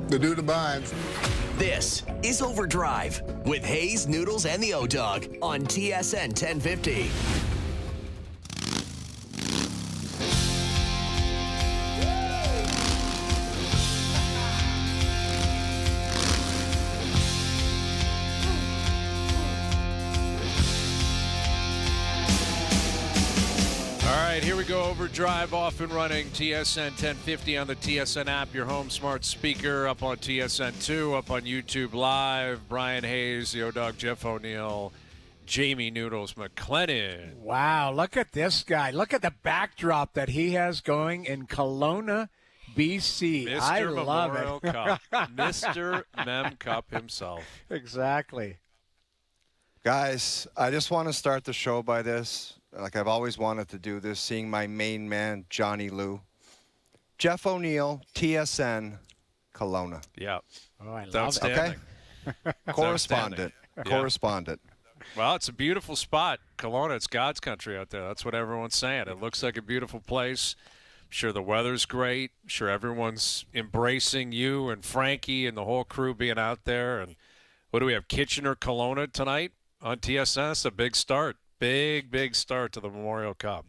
The dude abides. This is OverDrive with Hayes, Noodles, and the O-Dog on TSN 1050. All right, here we go. OverDrive off and running. TSN 1050 on the TSN app, your home smart speaker, up on TSN 2, up on YouTube Live. Brian Hayes, the O-Dog, Jeff O'Neill, Jamie Noodles McLennan. Wow, look at this guy. Look at the backdrop that he has going in Kelowna, BC. Mr. I love Memorial it. Cup. Mr. Mem Cup himself. Exactly. Guys, I just want to start the show by this. Like I've always wanted to do this, seeing my main man, Johnny Lou. Jeff O'Neill, TSN, Kelowna. Yeah. Oh, I It's love outstanding. Okay? Correspondent. Yeah. Correspondent. Well, it's a beautiful spot. Kelowna, it's God's country out there. That's what everyone's saying. It looks like a beautiful place. I'm sure the weather's great. I'm sure everyone's embracing you and Frankie and the whole crew being out there. And what do we have, Kitchener, Kelowna tonight on TSN? It's a big start. Big start to the Memorial Cup.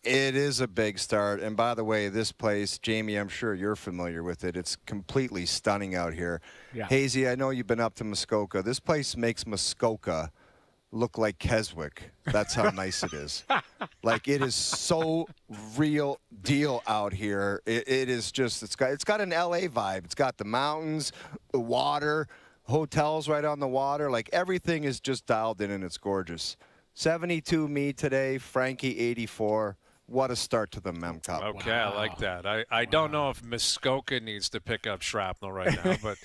It is a big start. And by the way, this place, Jamie, I'm sure you're familiar with it. It's completely stunning out here. Yeah. Hazy, I know you've been up to Muskoka. This place makes Muskoka look like Keswick. That's how nice it is. Like, it is so real deal out here. It is just, it's got an LA vibe. It's got the mountains, the water, hotels right on the water. Like, everything is just dialed in and it's gorgeous. 72 me today, Frankie 84. What a start to the Mem Cup. Okay, wow. I like that. I don't know if Muskoka needs to pick up shrapnel right now, but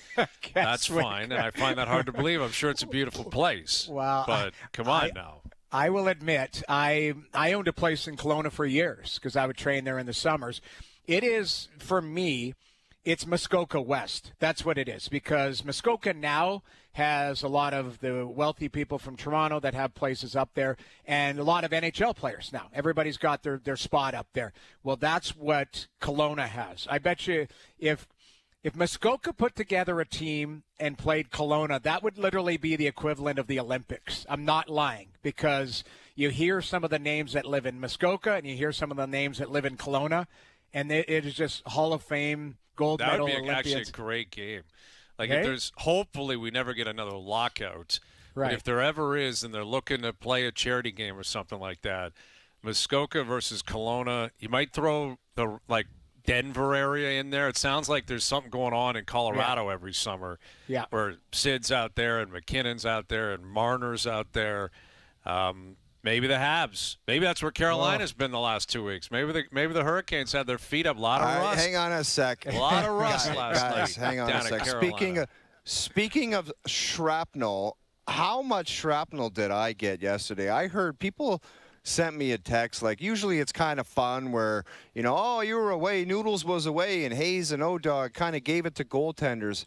that's fine. And I find that hard to believe. I'm sure it's a beautiful place. Wow. But come on now. I will admit, I owned a place in Kelowna for years because I would train there in the summers. It is, for me, it's Muskoka West. That's what it is, because Muskoka now has a lot of the wealthy people from Toronto that have places up there and a lot of NHL players now. Everybody's got their spot up there. Well, that's what Kelowna has. I bet you if Muskoka put together a team and played Kelowna, that would literally be the equivalent of the Olympics. I'm not lying, because you hear some of the names that live in Muskoka and you hear some of the names that live in Kelowna, and it is just Hall of Fame gold medal Olympians. That would be actually a great game. Like, if there's, hopefully we never get another lockout. Right. But if there ever is and they're looking to play a charity game or something like that, Muskoka versus Kelowna, you might throw the, like, Denver area in there. It sounds like there's something going on in Colorado every summer. Yeah. Where Sid's out there and McKinnon's out there and Marner's out there. Maybe the Habs. Maybe that's where Carolina's been the last 2 weeks. Maybe the Hurricanes had their feet up. A lot of rust. Hang on a sec. A lot of rust last night. Hang on a sec. Speaking of shrapnel, how much shrapnel did I get yesterday? I heard people sent me a text. Like, usually it's kind of fun where, you know, oh, you were away, Noodles was away, and Hayes and O-Dog kind of gave it to goaltenders.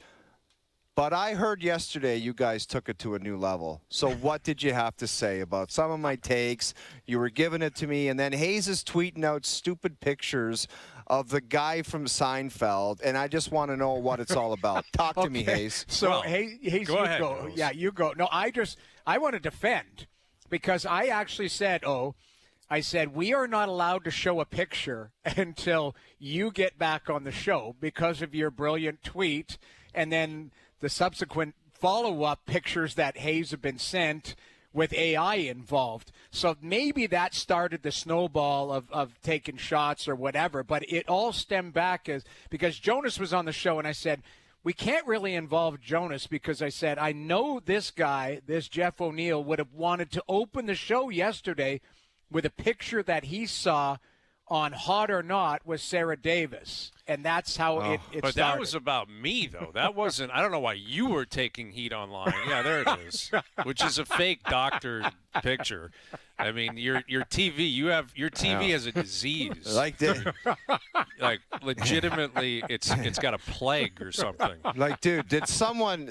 But I heard yesterday you guys took it to a new level. So what did you have to say about some of my takes? You were giving it to me, and then Hayes is tweeting out stupid pictures of the guy from Seinfeld, and I just want to know what it's all about. Talk to me, Hayes. So, well, Hayes, go you ahead, go. Noodles. Yeah, you go. No, I want to defend, because I actually said, I said, we are not allowed to show a picture until you get back on the show because of your brilliant tweet, and then the subsequent follow-up pictures that Hayes have been sent with AI involved. So maybe that started the snowball of taking shots or whatever, but it all stemmed back because Jonas was on the show, and I said, we can't really involve Jonas, because I said, I know this guy, this Jeff O'Neill, would have wanted to open the show yesterday with a picture that he saw on Hot or Not with Sarah Davis. And that's how it but started. that was about me, though. That wasn't – I don't know why you were taking heat online. Yeah, there it is, which is a fake doctored picture. I mean, your TV, your TV has a disease. Like, like legitimately, it's got a plague or something. Like, dude, did someone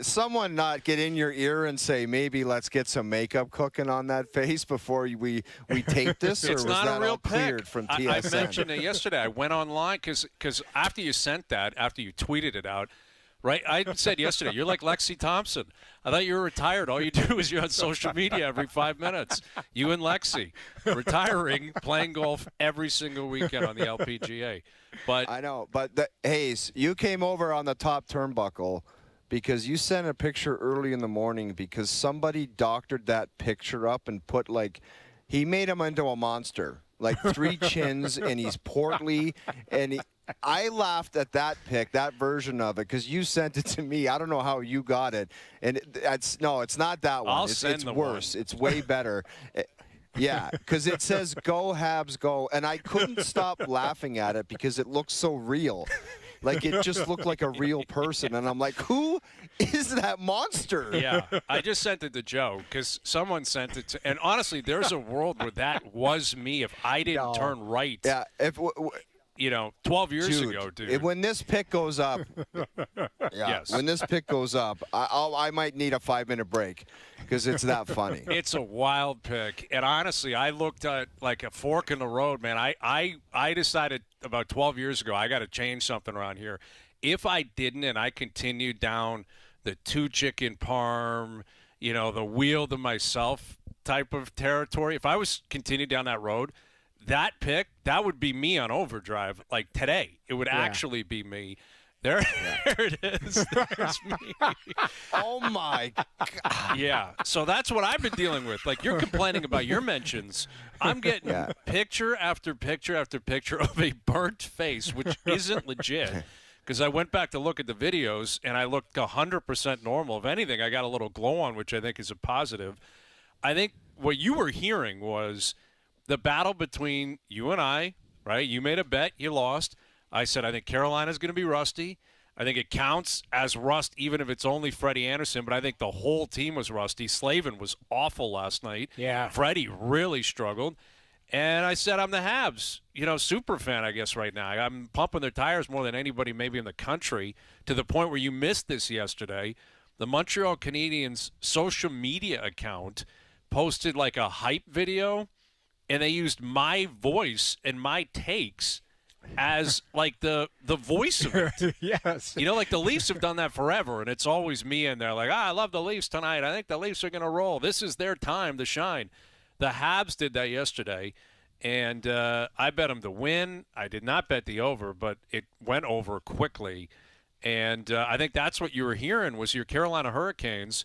not get in your ear and say, maybe let's get some makeup cooking on that face before we tape this? Or It's was not that a real all cleared pic. from I TSN? mentioned it yesterday. I went online because after you sent that, after you tweeted it out, right? I said yesterday, you're like Lexi Thompson. I thought you were retired. All you do is you're on social media every 5 minutes. You and Lexi, retiring, playing golf every single weekend on the LPGA. But I know, but Hayes, you came over on the top turnbuckle because you sent a picture early in the morning because somebody doctored that picture up and put he made him into a monster, like 3 chins, and he's portly, and I laughed at that pic, that version of it, because you sent it to me. I don't know how you got it, and it's not that one. It's worse. It's way better. Yeah, because it says "Go Habs, go," and I couldn't stop laughing at it because it looks so real. Like it just looked like a real person, and I'm like, who is that monster? Yeah, I just sent it to Joe because someone sent it to, and honestly, there's a world where that was me if I didn't turn right. Yeah, 12 years ago, dude. When this pick goes up, when this pick goes up, I might need a 5-minute break because it's that funny. It's a wild pick, and honestly, I looked at like a fork in the road, man. I decided about 12 years ago I got to change something around here. If I didn't, and I continued down the 2 chicken parm, the wheel to myself type of territory, if I was continued down that road, that pick, that would be me on OverDrive. Like today, it would actually be me. There it is. There's me. Oh, my God. Yeah. So that's what I've been dealing with. Like you're complaining about your mentions. I'm getting picture after picture after picture of a burnt face, which isn't legit. Because I went back to look at the videos, and I looked 100% normal. If anything, I got a little glow on, which I think is a positive. I think what you were hearing was the battle between you and I, right? You made a bet, you lost. I said, I think Carolina's going to be rusty. I think it counts as rust even if it's only Freddie Anderson, but I think the whole team was rusty. Slavin was awful last night. Yeah. Freddie really struggled. And I said I'm the Habs, super fan, I guess, right now. I'm pumping their tires more than anybody maybe in the country, to the point where you missed this yesterday. The Montreal Canadiens social media account posted like a hype video, and they used my voice and my takes as like the voice of it. Yes. Like the Leafs have done that forever, and it's always me in there like, I love the Leafs tonight. I think the Leafs are going to roll. This is their time to shine. The Habs did that yesterday, and I bet them to win. I did not bet the over, but it went over quickly. And I think that's what you were hearing was your Carolina Hurricanes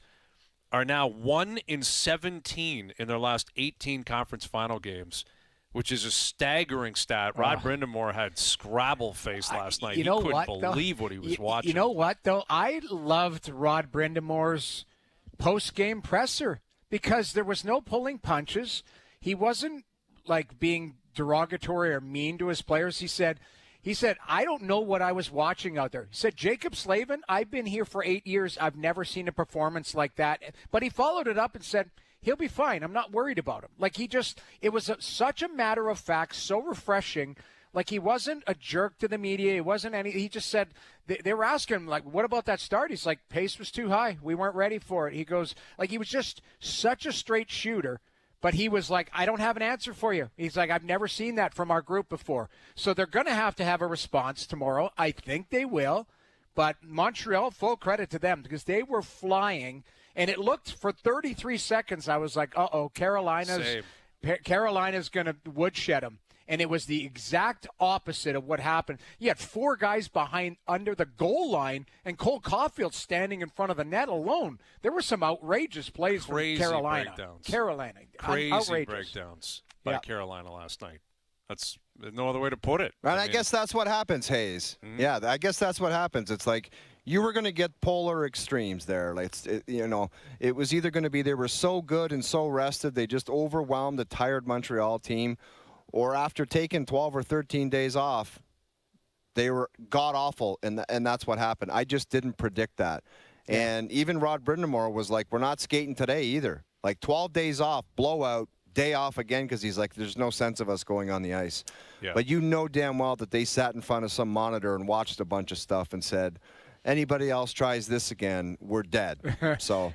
are now 1-17 in their last 18 conference final games, which is a staggering stat. Rod Brindamore had Scrabble face last night. He couldn't believe what he was watching. You know what, though? I loved Rod Brindamore's post-game presser because there was no pulling punches. He wasn't, being derogatory or mean to his players. He said, I don't know what I was watching out there. He said, Jacob Slavin, I've been here for 8 years. I've never seen a performance like that. But he followed it up and said, he'll be fine. I'm not worried about him. It was such a matter of fact, so refreshing. He wasn't a jerk to the media. He wasn't he just said, they were asking him, what about that start? He's like, pace was too high. We weren't ready for it. He goes, he was just such a straight shooter. But he was like, I don't have an answer for you. He's like, I've never seen that from our group before. So they're going to have a response tomorrow. I think they will. But Montreal, full credit to them because they were flying. And it looked for 33 seconds, I was like, Carolina's going to woodshed them. And it was the exact opposite of what happened. You had 4 guys under the goal line, and Cole Caulfield standing in front of the net alone. There were some outrageous plays from Carolina. Crazy outrageous breakdowns by Carolina last night. There's no other way to put it. And I guess that's what happens, Hayes. Mm-hmm. Yeah, I guess that's what happens. It's like you were going to get polar extremes there. It was either going to be they were so good and so rested, they just overwhelmed the tired Montreal team, or after taking 12 or 13 days off, they were god-awful, and that's what happened. I just didn't predict that. Yeah. And even Rod Brindamore was like, we're not skating today either. 12 days off, blowout, day off again, because he's like, there's no sense of us going on the ice. Yeah. But you know damn well that they sat in front of some monitor and watched a bunch of stuff and said, anybody else tries this again, we're dead. So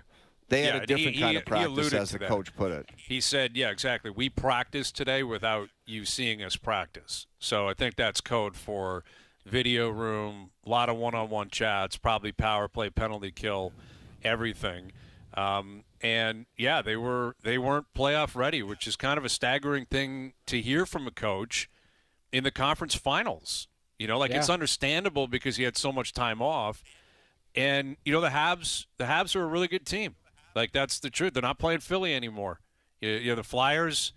they had a different kind of practice, as the coach put it. He said, yeah, exactly. We practiced today without you seeing us practice. So I think that's code for video room, a lot of one-on-one chats, probably power play, penalty kill, everything. And yeah, they weren't playoff ready, which is kind of a staggering thing to hear from a coach in the conference finals. It's understandable because he had so much time off. And the Habs are a really good team. Like, that's the truth. They're not playing Philly anymore. The Flyers,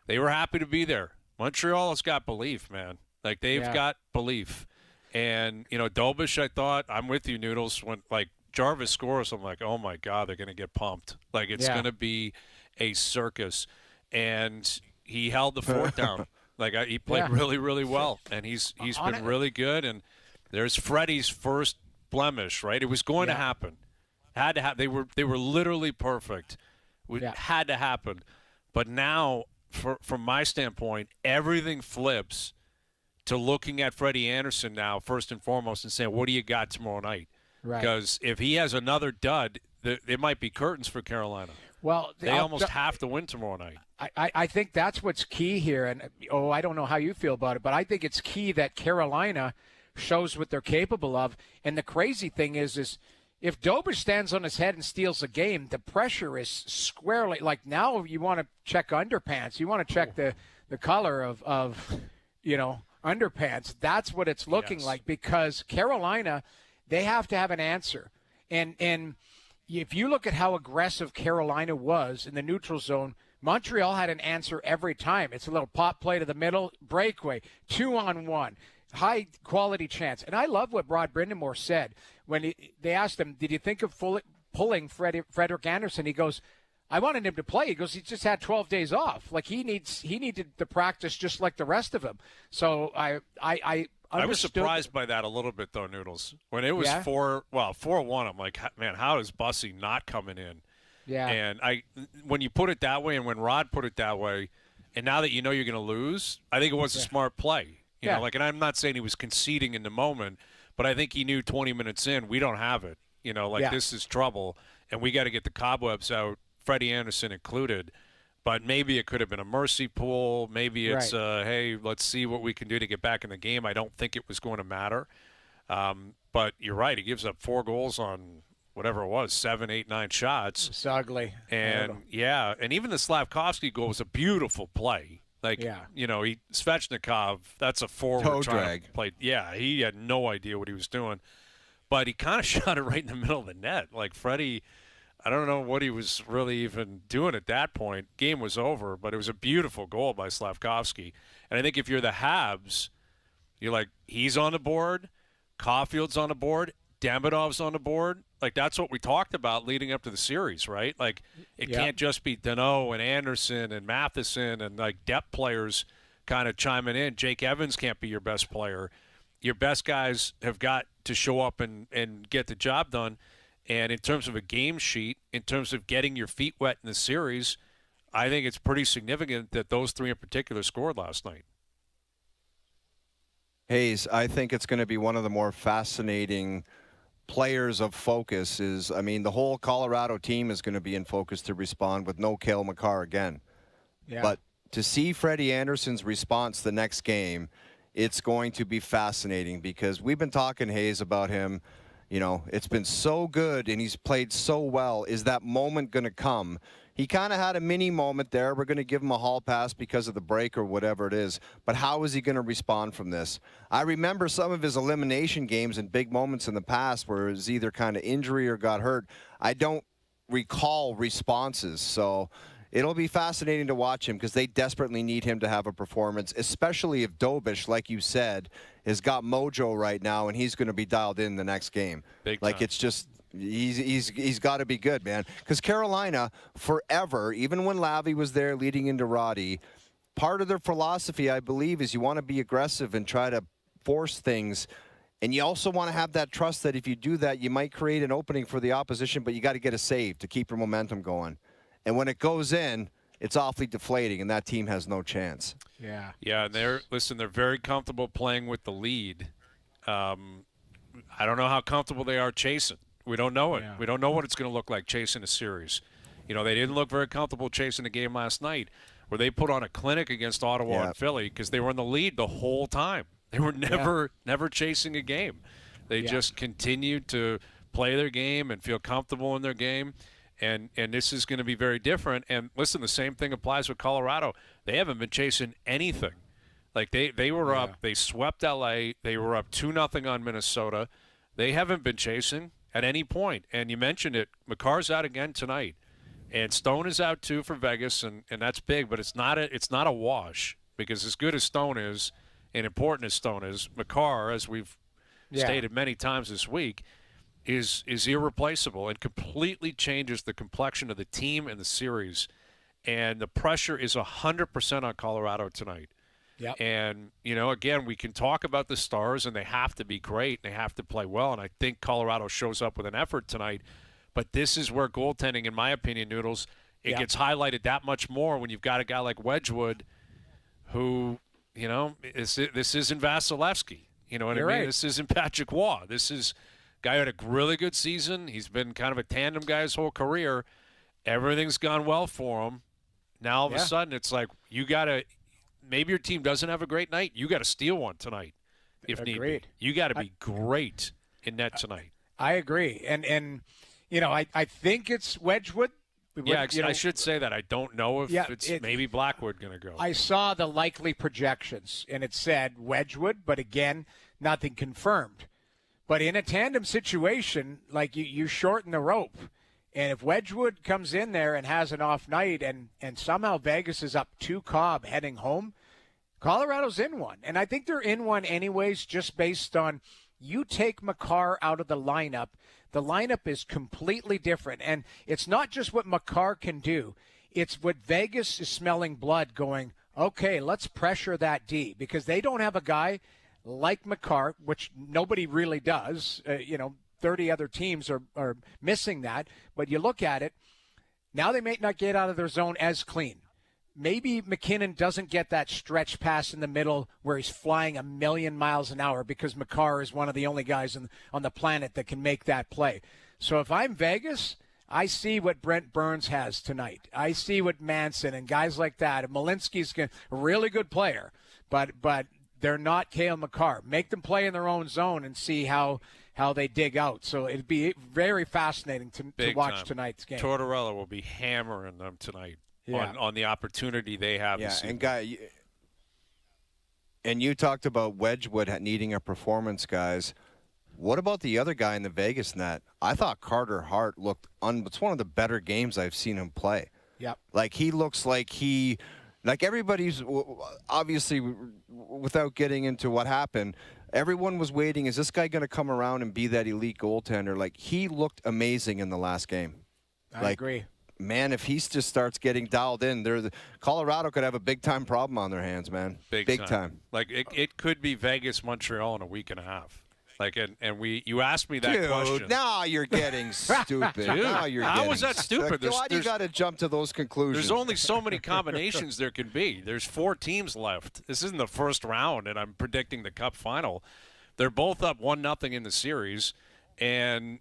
they were happy to be there. Montreal has got belief, man. Like, they've got belief. And, Dobish, I thought, I'm with you, Noodles, when, like, Jarvis scores, I'm like, oh, my God, they're going to get pumped. Like, it's going to be a circus. And he held the fort down. Like, he played really, really well. And he's been really good. And there's Freddie's first blemish, right? It was going to happen. Had to happen. They were literally perfect. It had to happen. But now, from my standpoint, everything flips to looking at Freddie Andersen now, first and foremost, and saying, what do you got tomorrow night? Right. Because if he has another dud, it might be curtains for Carolina. Well, they almost have to win tomorrow night. I think that's what's key here. And, I don't know how you feel about it, but I think it's key that Carolina shows what they're capable of. And the crazy thing is if Dobish stands on his head and steals a game, the pressure is squarely – like, now you want to check underpants. You want to check the color of underpants. That's what it's looking like, because Carolina, they have to have an answer. And if you look at how aggressive Carolina was in the neutral zone, Montreal had an answer every time. It's a little pop play to the middle, breakaway, 2-on-1, high-quality chance. And I love what Rod Brindamore said when they asked him, did you think of pulling Frederik Andersen? He goes, I wanted him to play. He goes, he just had 12 days off. Like, he needed to practice just like the rest of them. So I was surprised by that a little bit, though, Noodles. When it was 4-1, I'm like, man, how is Bussy not coming in? Yeah. And when you put it that way, and when Rod put it that way, and now that you know you're going to lose, I think it was a smart play. You know, and I'm not saying he was conceding in the moment, but I think he knew 20 minutes in, we don't have it. This is trouble, and we got to get the cobwebs out, Freddie Andersen included. But maybe it could have been a mercy pool. Maybe it's, hey, let's see what we can do to get back in the game. I don't think it was going to matter. But you're right. He gives up 4 goals on whatever it was, 7, 8, 9 shots. It's ugly. And, and even the Slavkovsky goal was a beautiful play. Like, Svechnikov, that's a forward toe drag. Play. Yeah, he had no idea what he was doing. But he kind of shot it right in the middle of the net. Like, Freddie, I don't know what he was really even doing at that point. Game was over, but it was a beautiful goal by Slavkovsky. And I think if you're the Habs, you're like, he's on the board, Caulfield's on the board, Demidov's on the board. Like, that's what we talked about leading up to the series, right? Like, it can't just be Danault and Anderson and Matheson and, like, depth players kind of chiming in. Jake Evans can't be your best player. Your best guys have got to show up and get the job done. And in terms of a game sheet, in terms of getting your feet wet in the series, I think it's pretty significant that those 3 in particular scored last night. Hayes, I think it's going to be one of the more fascinating players of focus the whole Colorado team is going to be in focus to respond with no Cale Makar again. Yeah. But to see Freddie Andersen's response the next game, it's going to be fascinating, because we've been talking, Hayes, about him. It's been so good and he's played so well. Is that moment going to come? He kind of had a mini moment there. We're going to give him a hall pass because of the break or whatever it is. But how is he going to respond from this? I remember some of his elimination games and big moments in the past where it was either kind of injury or got hurt. I don't recall responses. So it'll be fascinating to watch him, because they desperately need him to have a performance, especially if Dobish, like you said, has got mojo right now and he's going to be dialed in the next game. Big time. Like, it's just he's got to be good, man. Because Carolina, forever, even when Lavi was there leading into Roddy, part of their philosophy, I believe, is you want to be aggressive and try to force things. And you also want to have that trust that if you do that, you might create an opening for the opposition, but you got to get a save to keep your momentum going. And when it goes in, it's awfully deflating, and that team has no chance. Yeah. Yeah, and they're very comfortable playing with the lead. I don't know how comfortable they are chasing. We don't know it. Yeah. We don't know what it's going to look like chasing a series. They didn't look very comfortable chasing the game last night, where they put on a clinic against Ottawa and Philly because they were in the lead the whole time. They were never chasing a game. They just continued to play their game and feel comfortable in their game. And this is going to be very different. And listen, the same thing applies with Colorado. They haven't been chasing anything. Like they were up, they swept LA. They were up 2-0 on Minnesota. They haven't been chasing at any point. And you mentioned it. McCarr's out again tonight, and Stone is out too for Vegas, and that's big. But it's not a wash, because as good as Stone is and important as Stone is, McCarr, as we've stated many times this week, is irreplaceable and completely changes the complexion of the team and the series. And the pressure is 100% on Colorado tonight. Yep. And, again, we can talk about the Stars, and they have to be great, and they have to play well, and I think Colorado shows up with an effort tonight. But this is where goaltending, in my opinion, Noodles, it gets highlighted that much more when you've got a guy like Wedgwood who, this isn't Vasilevsky. You know what I mean? Right. This isn't Patrick Waugh. This is a guy who had a really good season. He's been kind of a tandem guy his whole career. Everything's gone well for him. Now, all of a sudden, it's like you got to – maybe your team doesn't have a great night. You got to steal one tonight if need be. You got to be great in net tonight. I agree. And I think it's Wedgwood. Yeah, I should say that. I don't know if it's maybe Blackwood going to go. I saw the likely projections, and it said Wedgwood, but again, nothing confirmed. But in a tandem situation, like you shorten the rope. And if Wedgwood comes in there and has an off night and somehow Vegas is up 2 Cobb heading home, Colorado's in one. And I think they're in one anyways, just based on you take Makar out of the lineup is completely different. And it's not just what Makar can do. It's what Vegas is smelling blood going, okay, let's pressure that D, because they don't have a guy like Makar, which nobody really does, 30 other teams are missing that. But you look at it, now they may not get out of their zone as clean. Maybe McKinnon doesn't get that stretch pass in the middle where he's flying a million miles an hour, because Makar is one of the only guys on the planet that can make that play. So if I'm Vegas, I see what Brent Burns has tonight. I see what Manson and guys like that. And Malinsky's a really good player, but they're not Cale Makar. Make them play in their own zone and see how they dig out. So it'd be very fascinating to watch tonight's game. Tortorella will be hammering them tonight on the opportunity they have. Yeah, and you talked about Wedgwood needing a performance, guys. What about the other guy in the Vegas net? I thought Carter Hart looked it's one of the better games I've seen him play. Yep. Like he looks like everybody's obviously, without getting into what happened, everyone was waiting. Is this guy going to come around and be that elite goaltender? Like, he looked amazing in the last game. I agree. Man, if he just starts getting dialed in, Colorado could have a big-time problem on their hands, man. Big time. Like, it could be Vegas-Montreal in a week and a half. Like, and you asked me that question. Now you're getting stupid. How was that stupid? Why do you got to jump to those conclusions? There's only so many combinations there can be. There's 4 teams left. This isn't the first round, and I'm predicting the Cup final. They're both up 1-0 in the series, and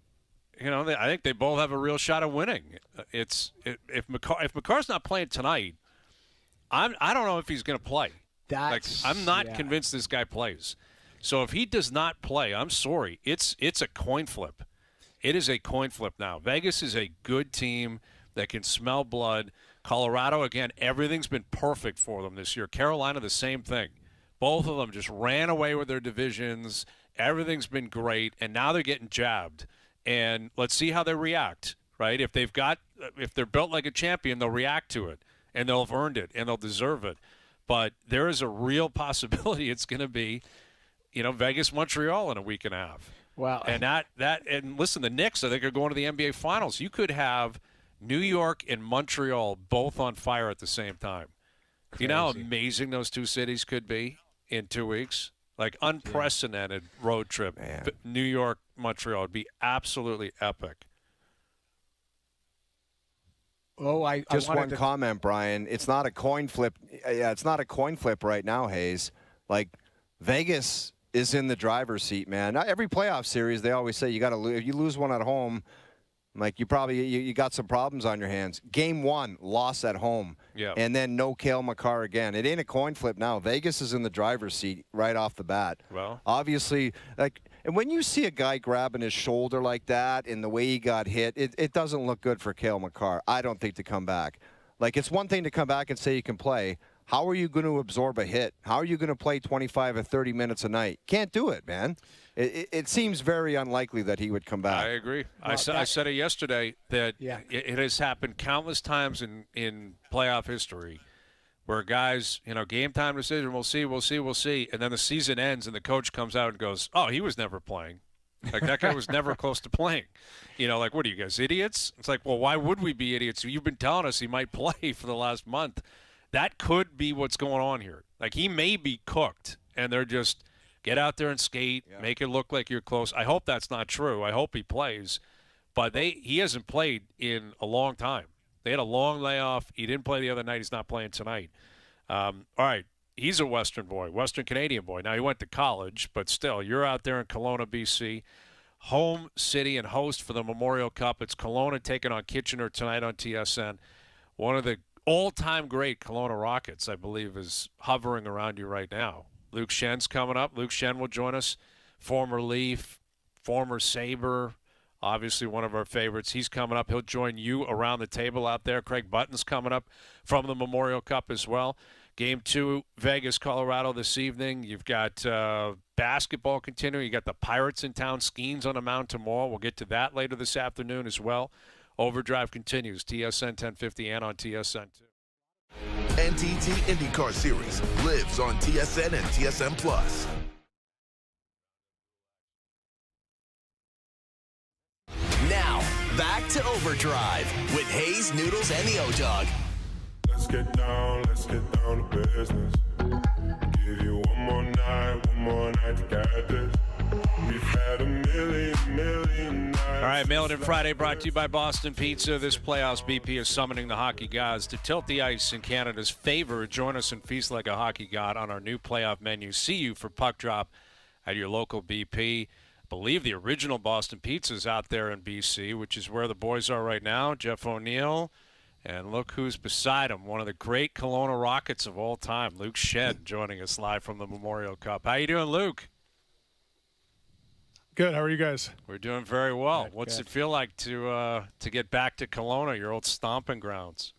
I think they both have a real shot of winning. If McCarr's not playing tonight, I don't know if he's going to play. I'm not convinced this guy plays. So if he does not play, I'm sorry. It's a coin flip. It is a coin flip now. Vegas is a good team that can smell blood. Colorado, again, everything's been perfect for them this year. Carolina, the same thing. Both of them just ran away with their divisions. Everything's been great, and now they're getting jabbed. And let's see how they react, right? If they're built like a champion, they'll react to it, and they'll have earned it, and they'll deserve it. But there is a real possibility it's going to be Vegas, Montreal in a week and a half. Wow. And and listen, the Knicks, I think, are going to the NBA Finals. You could have New York and Montreal both on fire at the same time. Crazy. You know how amazing those two cities could be in 2 weeks? Like, unprecedented road trip. Man. New York, Montreal would be absolutely epic. Just one comment, Brian. It's not a coin flip. Yeah, it's not a coin flip right now, Hayes. Like, Vegas is in the driver's seat, man. Not every playoff series, they always say you got to lose. If you lose one at home, Like, you got some problems on your hands. Game 1, loss at home. Yeah. And then no Cale Makar again. It ain't a coin flip now. Vegas is in the driver's seat right off the bat. Well, obviously, like, and when you see a guy grabbing his shoulder like that and the way he got hit, it doesn't look good for Cale Makar, I don't think, to come back. Like, it's one thing to come back and say you can play. How are you going to absorb a hit? How are you going to play 25 or 30 minutes a night? Can't do it, man. It seems very unlikely that he would come back. I agree. Well, I said it yesterday that it has happened countless times in playoff history where guys, game time decision, we'll see. And then the season ends and the coach comes out and goes, oh, he was never playing. Like, that guy was never close to playing. Like, what are you guys, idiots? It's like, well, why would we be idiots? You've been telling us he might play for the last month. That could be what's going on here. Like, he may be cooked, and they're just get out there and skate, make it look like you're close. I hope that's not true. I hope he plays. But he hasn't played in a long time. They had a long layoff. He didn't play the other night. He's not playing tonight. All right, he's a Western boy, Western Canadian boy. Now, he went to college, but still, you're out there in Kelowna, BC, home city and host for the Memorial Cup. It's Kelowna taking on Kitchener tonight on TSN. One of the all-time great Kelowna Rockets, I believe, is hovering around you right now. Luke Schenn's coming up. Luke Schenn will join us, former Leaf, former Sabre, obviously one of our favorites. He's coming up. He'll join you around the table out there. Craig Button's coming up from the Memorial Cup as well. Game 2, Vegas, Colorado this evening. You've got basketball continuing. You got the Pirates in town. Skeens on the mound tomorrow. We'll get to that later this afternoon as well. OverDrive continues, TSN 1050 and on TSN 2. NTT IndyCar Series lives on TSN and TSN Plus. Now, back to OverDrive with Hayes, Noodles, and the O-Dog. Let's get down to business. Give you one more night to get this. We've had a million nights. All right, Mail It In Friday brought to you by Boston Pizza. This playoffs, BP is summoning the hockey gods to tilt the ice in Canada's favor. Join us and feast like a hockey god on our new playoff menu. See you for puck drop at your local BP. I believe the original Boston Pizza is out there in BC, which is where the boys are right now. Jeff O'Neill, and look who's beside him, one of the great Kelowna Rockets of all time, Luke Schenn, joining us live from the Memorial Cup. How you doing, Luke? Good. How are you guys? We're doing very well. Good, What's good. it feel like to get back to Kelowna, your old stomping grounds?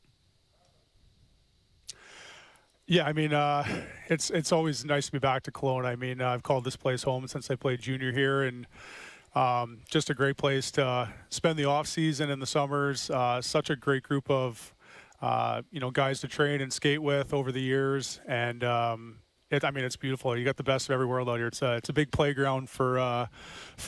Yeah, I mean, it's always nice to be back to Kelowna. I mean, I've called this place home since I played junior here, and just a great place to spend the off season and the summers. Such a great group of guys to train and skate with over the years, and it's beautiful. You got the best of every world out here. It's a big playground for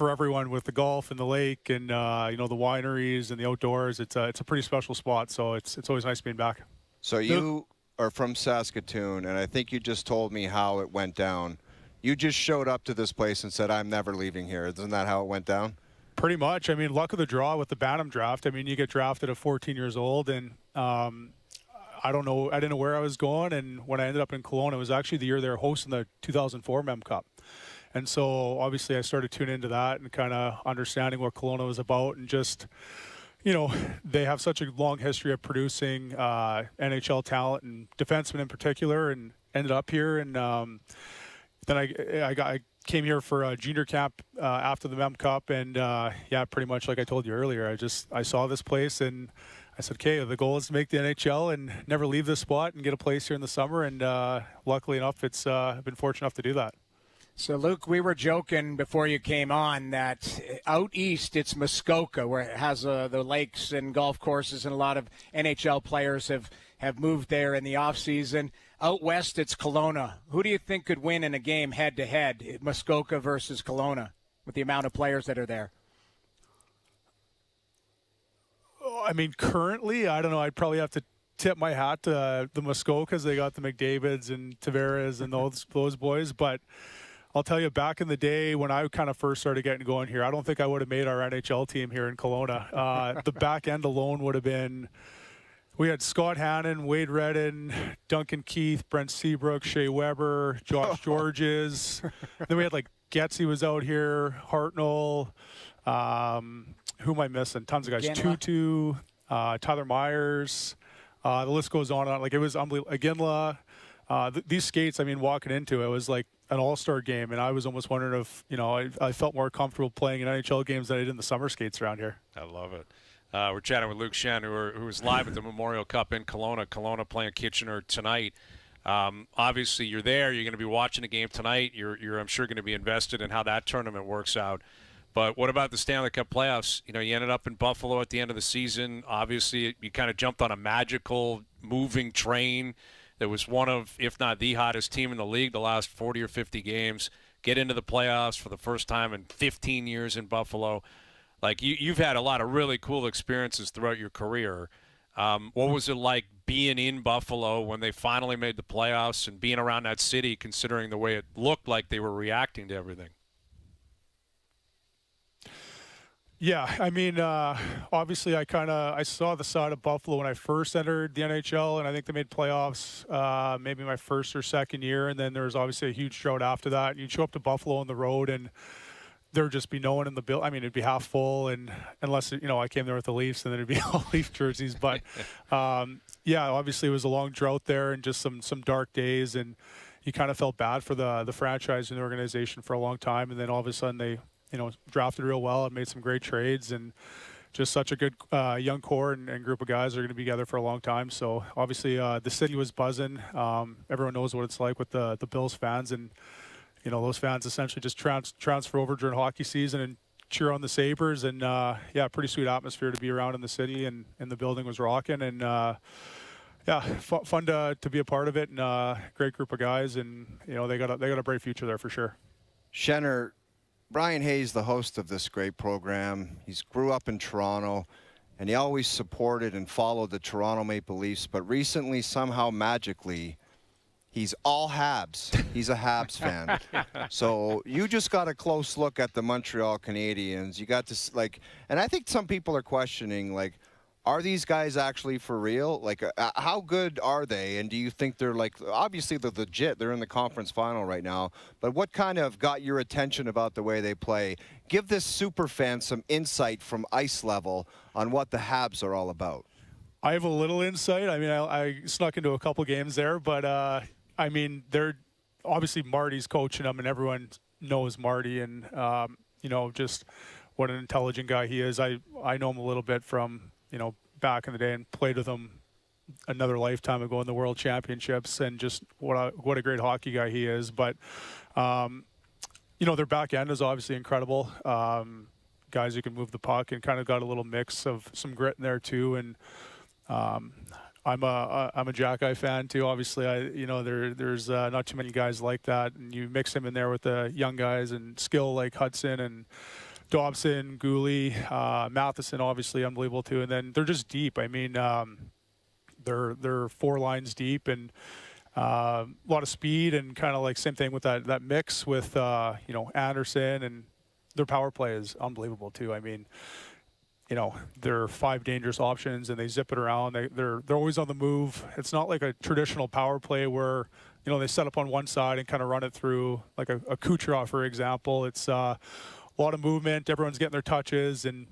everyone with the golf and the lake and the wineries and the outdoors. It's a pretty special spot. So it's always nice being back. So you are from Saskatoon, and I think you just told me how it went down. You just showed up to this place and said, I'm never leaving here. Isn't that how it went down? Pretty much. I mean, luck of the draw with the Bantam draft. I mean, you get drafted at 14 years old, and I don't know. I didn't know where I was going, and when I ended up in Kelowna, it was actually the year they were hosting the 2004 Mem Cup. And so, obviously, I started tuning into that and kind of understanding what Kelowna was about, and just, they have such a long history of producing NHL talent and defensemen in particular, and ended up here. And then I came here for a junior camp after the Mem Cup, and pretty much like I told you earlier, I saw this place and I said, okay, the goal is to make the NHL and never leave this spot and get a place here in the summer. And luckily enough, I've been fortunate enough to do that. So, Luke, we were joking before you came on that out east it's Muskoka, where it has the lakes and golf courses, and a lot of NHL players have moved there in the offseason. Out west it's Kelowna. Who do you think could win in a game head-to-head, Muskoka versus Kelowna, with the amount of players that are there? I mean, currently, I don't know. I'd probably have to tip my hat to the Muskokas. They got the McDavids and Tavares and those boys. But I'll tell you, back in the day when I kind of first started getting going here, I don't think I would have made our NHL team here in Kelowna. The back end alone would have been – we had Scott Hannon, Wade Redden, Duncan Keith, Brent Seabrook, Shea Weber, Josh Georges. Then we had like Getzy was out here, Hartnell, who am I missing? Tons of guys. Ginla. Tutu, Tyler Myers. The list goes on and on. Like, it was unbelievable. Ginla. These skates, I mean, walking into it was like an all-star game, and I was almost wondering if, I felt more comfortable playing in NHL games than I did in the summer skates around here. I love it. We're chatting with Luke Schenn, who is live at the Memorial Cup in Kelowna. Kelowna playing Kitchener tonight. Obviously, you're there. You're going to be watching the game tonight. You're I'm sure, going to be invested in how that tournament works out. But what about the Stanley Cup playoffs? You ended up in Buffalo at the end of the season. Obviously, you kind of jumped on a magical moving train. That was one of, if not the hottest team in the league the last 40 or 50 games. Get into the playoffs for the first time in 15 years in Buffalo. Like, you've had a lot of really cool experiences throughout your career. What was it like being in Buffalo when they finally made the playoffs and being around that city, considering the way it looked like they were reacting to everything? Yeah, I mean, obviously I saw the side of Buffalo when I first entered the NHL, and I think they made playoffs maybe my first or second year, and then there was obviously a huge drought after that. You'd show up to Buffalo on the road, and there would just be no one in the building. I mean, it'd be half full, and unless, I came there with the Leafs, and then it'd be all Leaf jerseys. But, yeah, obviously it was a long drought there and just some dark days, and you kind of felt bad for the franchise and the organization for a long time, and then all of a sudden they drafted real well and made some great trades, and just such a good young core and group of guys are going to be together for a long time. So obviously the city was buzzing. Everyone knows what it's like with the Bills fans, and those fans essentially just transfer over during hockey season and cheer on the Sabres. And yeah, pretty sweet atmosphere to be around in the city, and the building was rocking. And yeah, fun to be a part of it, and great group of guys, and they got a bright future there for sure. Schenner, Brian Hayes, the host of this great program, he grew up in Toronto, and he always supported and followed the Toronto Maple Leafs. But recently, somehow magically, he's all Habs. He's a Habs fan. So you just got a close look at the Montreal Canadiens. You got to and I think some people are questioning, are these guys actually for real? How good are they? And do you think they're obviously they're legit. They're in the conference final right now. But what kind of got your attention about the way they play? Give this super fan some insight from ice level on what the Habs are all about. I have a little insight. I mean, I snuck into a couple games there, but I mean, they're obviously Marty's coaching them, and everyone knows Marty, and just what an intelligent guy he is. I know him a little bit from back in the day, and played with him another lifetime ago in the World Championships, and just what a great hockey guy he is. But their back end is obviously incredible. Guys who can move the puck, and kind of got a little mix of some grit in there too. And I'm a Jack Eye fan too. Obviously, there's not too many guys like that, and you mix them in there with the young guys and skill like Hudson and Dobson, Gooley, Matheson, obviously unbelievable too. And then they're just deep. I mean, they're 4 lines deep, and a lot of speed, and kind of same thing with that mix with Anderson, and their power play is unbelievable too. I mean, they're 5 dangerous options, and they zip it around. They're always on the move. It's not like a traditional power play where they set up on one side and kind of run it through like a Kucherov, for example. It's a lot of movement. Everyone's getting their touches, and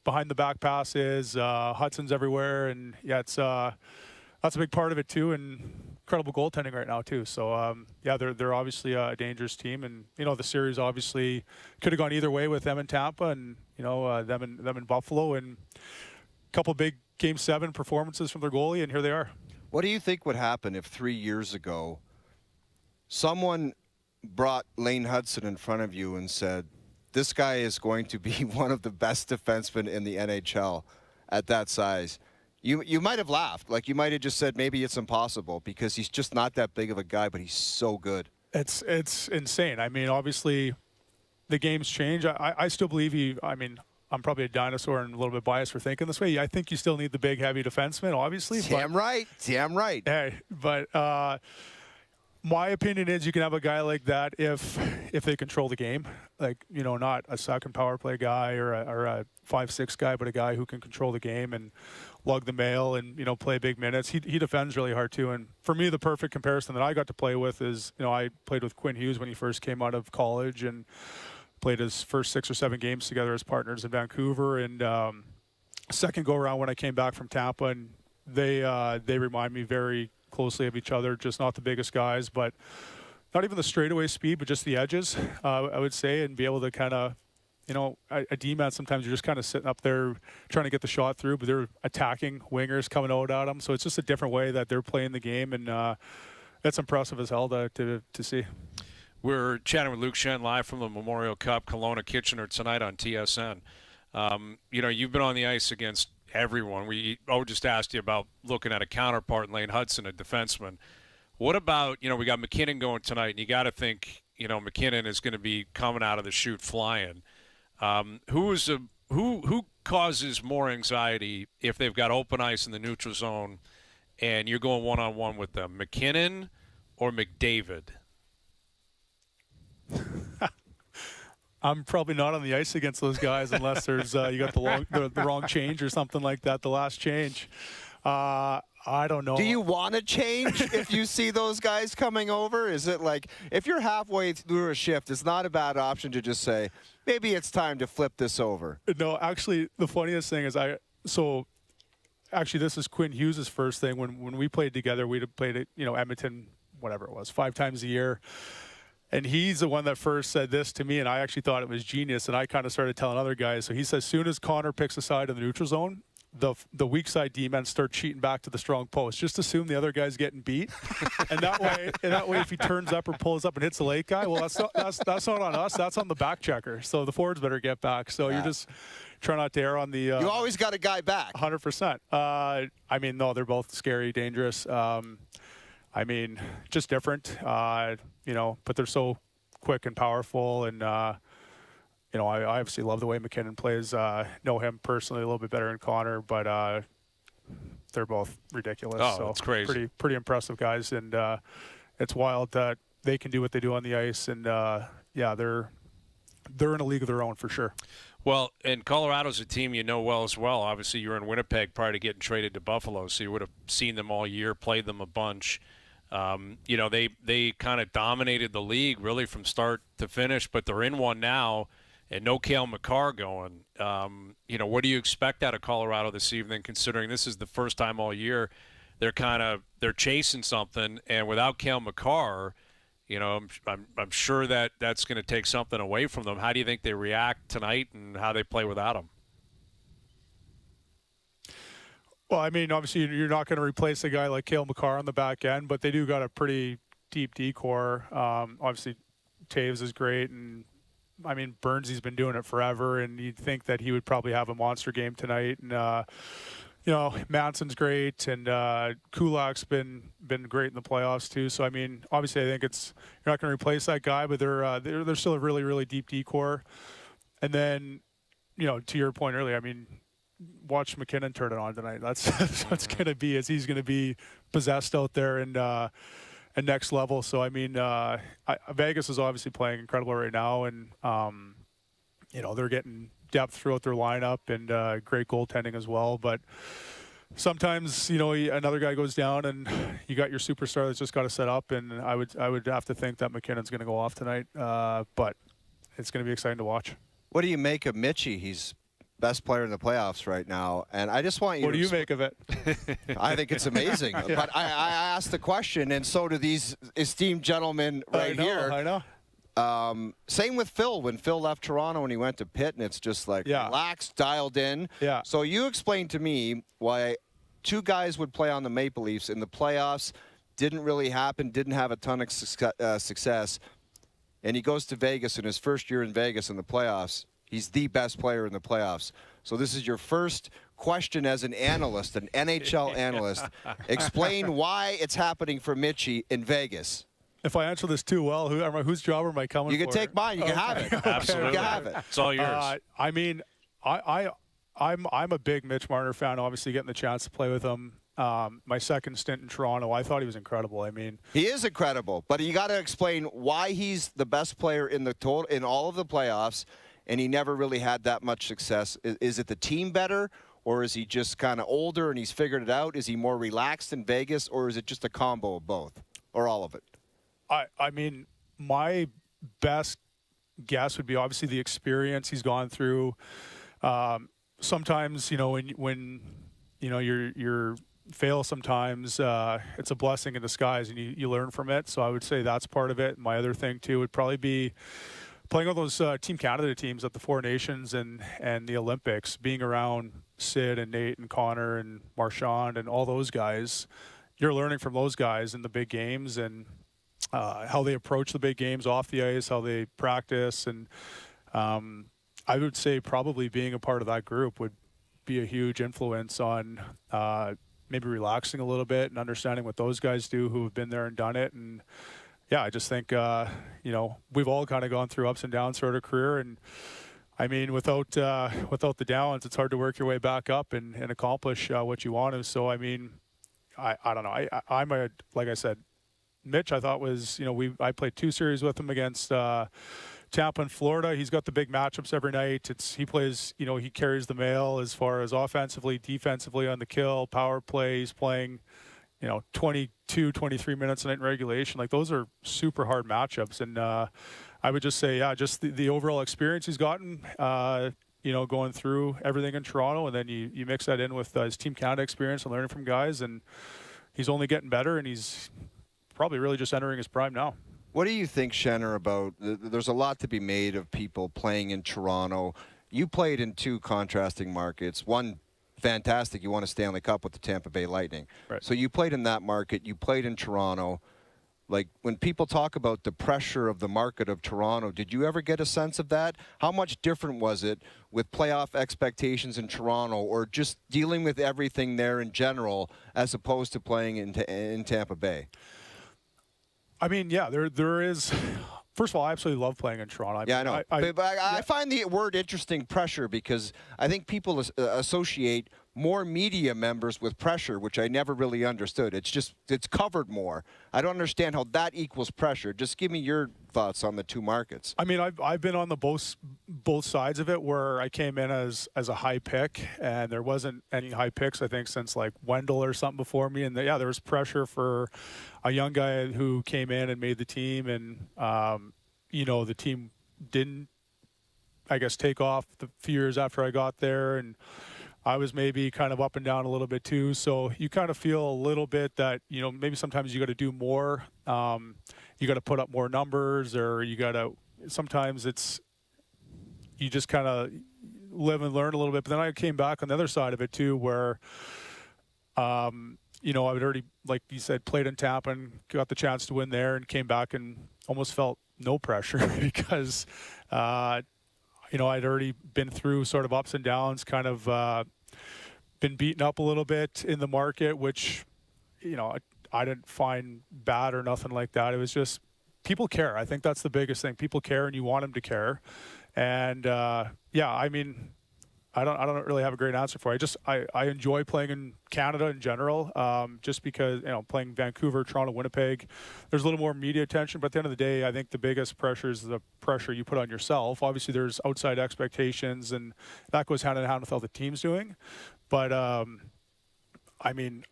behind the back passes. Hudson's everywhere, and yeah, it's that's a big part of it too, and incredible goaltending right now too. So yeah, they're obviously a dangerous team, and the series obviously could have gone either way with them in Tampa, and them in Buffalo, and a couple big Game 7 performances from their goalie, and here they are. What do you think would happen if 3 years ago someone brought Lane Hudson in front of you and said, this guy is going to be one of the best defensemen in the NHL at that size? You might have laughed. You might have just said maybe it's impossible, because he's just not that big of a guy, but he's so good. It's insane. I mean, obviously the game's change. I still believe I'm probably a dinosaur and a little bit biased for thinking this way. I think you still need the big, heavy defenseman, obviously. Damn right. Hey, but my opinion is you can have a guy like that if they control the game, not a second power play guy or a 5-6 guy, but a guy who can control the game and lug the mail and play big minutes. He defends really hard too. And for me, the perfect comparison that I got to play with is I played with Quinn Hughes when he first came out of college, and played his first 6 or 7 games together as partners in Vancouver, and second go around when I came back from Tampa, and they remind me very closely of each other. Just not the biggest guys, but not even the straightaway speed, but just the edges, I would say, and be able to kind of, a D-man, sometimes you're just kind of sitting up there trying to get the shot through, but they're attacking wingers coming out at them. So it's just a different way that they're playing the game, and that's impressive as hell to see. We're chatting with Luke Schenn live from the Memorial Cup, Kelowna-Kitchener tonight on TSN. You've been on the ice against everyone. We just asked you about looking at a counterpart in Lane Hudson, a defenseman. What about, we got McKinnon going tonight, and you got to think, McKinnon is going to be coming out of the chute flying. Who causes more anxiety if they've got open ice in the neutral zone and you're going one-on-one with them, McKinnon or McDavid? I'm probably not on the ice against those guys unless there's you got the wrong change or something like that, the last change. I don't know. Do you want to change if you see those guys coming over? Is it like, if you're halfway through a shift, it's not a bad option to just say, maybe it's time to flip this over? No, actually, the funniest thing is this is Quinn Hughes' first thing. When we played together, we'd have played at, Edmonton, whatever it was, 5 times a year. And he's the one that first said this to me, and I actually thought it was genius, and I kind of started telling other guys. So he says, as soon as Connor picks a side in the neutral zone, the weak side D-men start cheating back to the strong post. Just assume the other guy's getting beat, and that way, if he turns up or pulls up and hits the late guy, well, that's not on us. That's on the back checker. So the forwards better get back. So you just try not to err on the. You always got a guy back. 100%. No, they're both scary, dangerous. Just different. But they're so quick and powerful, and I obviously love the way McKinnon plays. Know him personally a little bit better than Connor, but they're both ridiculous. Oh, so it's crazy. Pretty impressive guys, and it's wild that they can do what they do on the ice, and they're in a league of their own for sure. Well, and Colorado's a team you know well as well. Obviously, you were in Winnipeg prior to getting traded to Buffalo, so you would have seen them all year, played them a bunch. They kind of dominated the league really from start to finish, but they're in one now, and no Cale Makar going. What do you expect out of Colorado this evening, considering this is the first time all year they're chasing something, and without Cale Makar, I'm sure that's going to take something away from them. How do you think they react tonight, and how they play without him? Well, obviously you're not going to replace a guy like Cale Makar on the back end, but they do got a pretty deep D-core. Obviously, Taves is great, and Burnsy's been doing it forever, and you'd think that he would probably have a monster game tonight. And Manson's great, and Kulak's been great in the playoffs too. So obviously I think you're not going to replace that guy, but they're still a really, really deep D-core. And then to your point earlier, watch McKinnon turn it on tonight. That's what's going to be, as he's going to be possessed out there and next level. So Vegas is obviously playing incredible right now, and they're getting depth throughout their lineup and great goaltending as well. But sometimes another guy goes down, and you got your superstar that's just got to set up. And I would have to think that McKinnon's going to go off tonight. But it's going to be exciting to watch. What do you make of Mitchie? He's best player in the playoffs right now, and I just want you What do you make of it? I think it's amazing. Yeah. But I asked the question, and so do these esteemed gentlemen here. I know. Same with Phil. When Phil left Toronto and he went to Pitt, and it's just like relaxed, dialed in. Yeah. So you explained to me why 2 guys would play on the Maple Leafs in the playoffs. Didn't really happen. Didn't have a ton of success. And he goes to Vegas in his first year in Vegas in the playoffs. He's the best player in the playoffs. So this is your first question as an analyst, an NHL analyst. Explain why it's happening for Mitchie in Vegas. If I answer this too well, whose job am I coming for? You can take mine. You can have it. Absolutely. You can have it. It's all yours. I'm a big Mitch Marner fan, obviously getting the chance to play with him. My second stint in Toronto, I thought he was incredible. He is incredible, but you got to explain why he's the best player in all of the playoffs, and he never really had that much success. Is it the team better, or is he just kind of older and he's figured it out? Is he more relaxed in Vegas, or is it just a combo of both, or all of it? My best guess would be obviously the experience he's gone through. Sometimes, when you're fail sometimes, it's a blessing in disguise, and you learn from it. So I would say that's part of it. My other thing too would probably be playing all those Team Canada teams at the Four Nations and the Olympics, being around Sid and Nate and Connor and Marchand and all those guys. You're learning from those guys in the big games and how they approach the big games off the ice, how they practice. And I would say probably being a part of that group would be a huge influence on maybe relaxing a little bit and understanding what those guys do who have been there and done it. And yeah, I just think, we've all kind of gone through ups and downs throughout our career. And I mean, without the downs, it's hard to work your way back up and accomplish what you want to. So, I mean, I don't know. I'm like I said, Mitch, I thought was, I played 2 series with him against Tampa and Florida. He's got the big matchups every night. He plays, he carries the mail as far as offensively, defensively on the kill, power play. He's playing, 22, 23 minutes a night in regulation. Like, those are super hard matchups. And I would just say, yeah, just the overall experience he's gotten, going through everything in Toronto. And then you mix that in with his Team Canada experience and learning from guys. And he's only getting better, and he's probably really just entering his prime now. What do you think, Schenner, about there's a lot to be made of people playing in Toronto. You played in 2 contrasting markets. One, fantastic, you won a Stanley Cup with the Tampa Bay Lightning. Right. So you played in that market. You played in Toronto. Like, when people talk about the pressure of the market of Toronto, did you ever get a sense of that? How much different was it with playoff expectations in Toronto, or just dealing with everything there in general as opposed to playing in Tampa Bay? I mean, yeah, there is. First of all, I absolutely love playing in Toronto. I know. I find the word interesting, pressure, because I think people associate more media members with pressure, which I never really understood. It's covered more. I don't understand how that equals pressure. Just give me your thoughts on the 2 markets. I mean, I've been on the both sides of it, where I came in as a high pick, and there wasn't any high picks, I think, since like Wendell or something before me. And there was pressure for a young guy who came in and made the team, and the team didn't, I guess, take off the few years after I got there, and I was maybe kind of up and down a little bit too. So you kind of feel a little bit that, maybe sometimes you got to do more. You got to put up more numbers, or sometimes you just kind of live and learn a little bit. But then I came back on the other side of it too, where, I would already, like you said, played in Tampa and got the chance to win there, and came back and almost felt no pressure because, I'd already been through sort of ups and downs, kind of been beaten up a little bit in the market, which, I didn't find bad or nothing like that. It was just people care. I think that's the biggest thing. People care, and you want them to care. And, I mean, I don't really have a great answer for it. I enjoy playing in Canada in general, just because, playing Vancouver, Toronto, Winnipeg, there's a little more media attention. But at the end of the day, I think the biggest pressure is the pressure you put on yourself. Obviously, there's outside expectations, and that goes hand in hand with how the team's doing. But, I mean,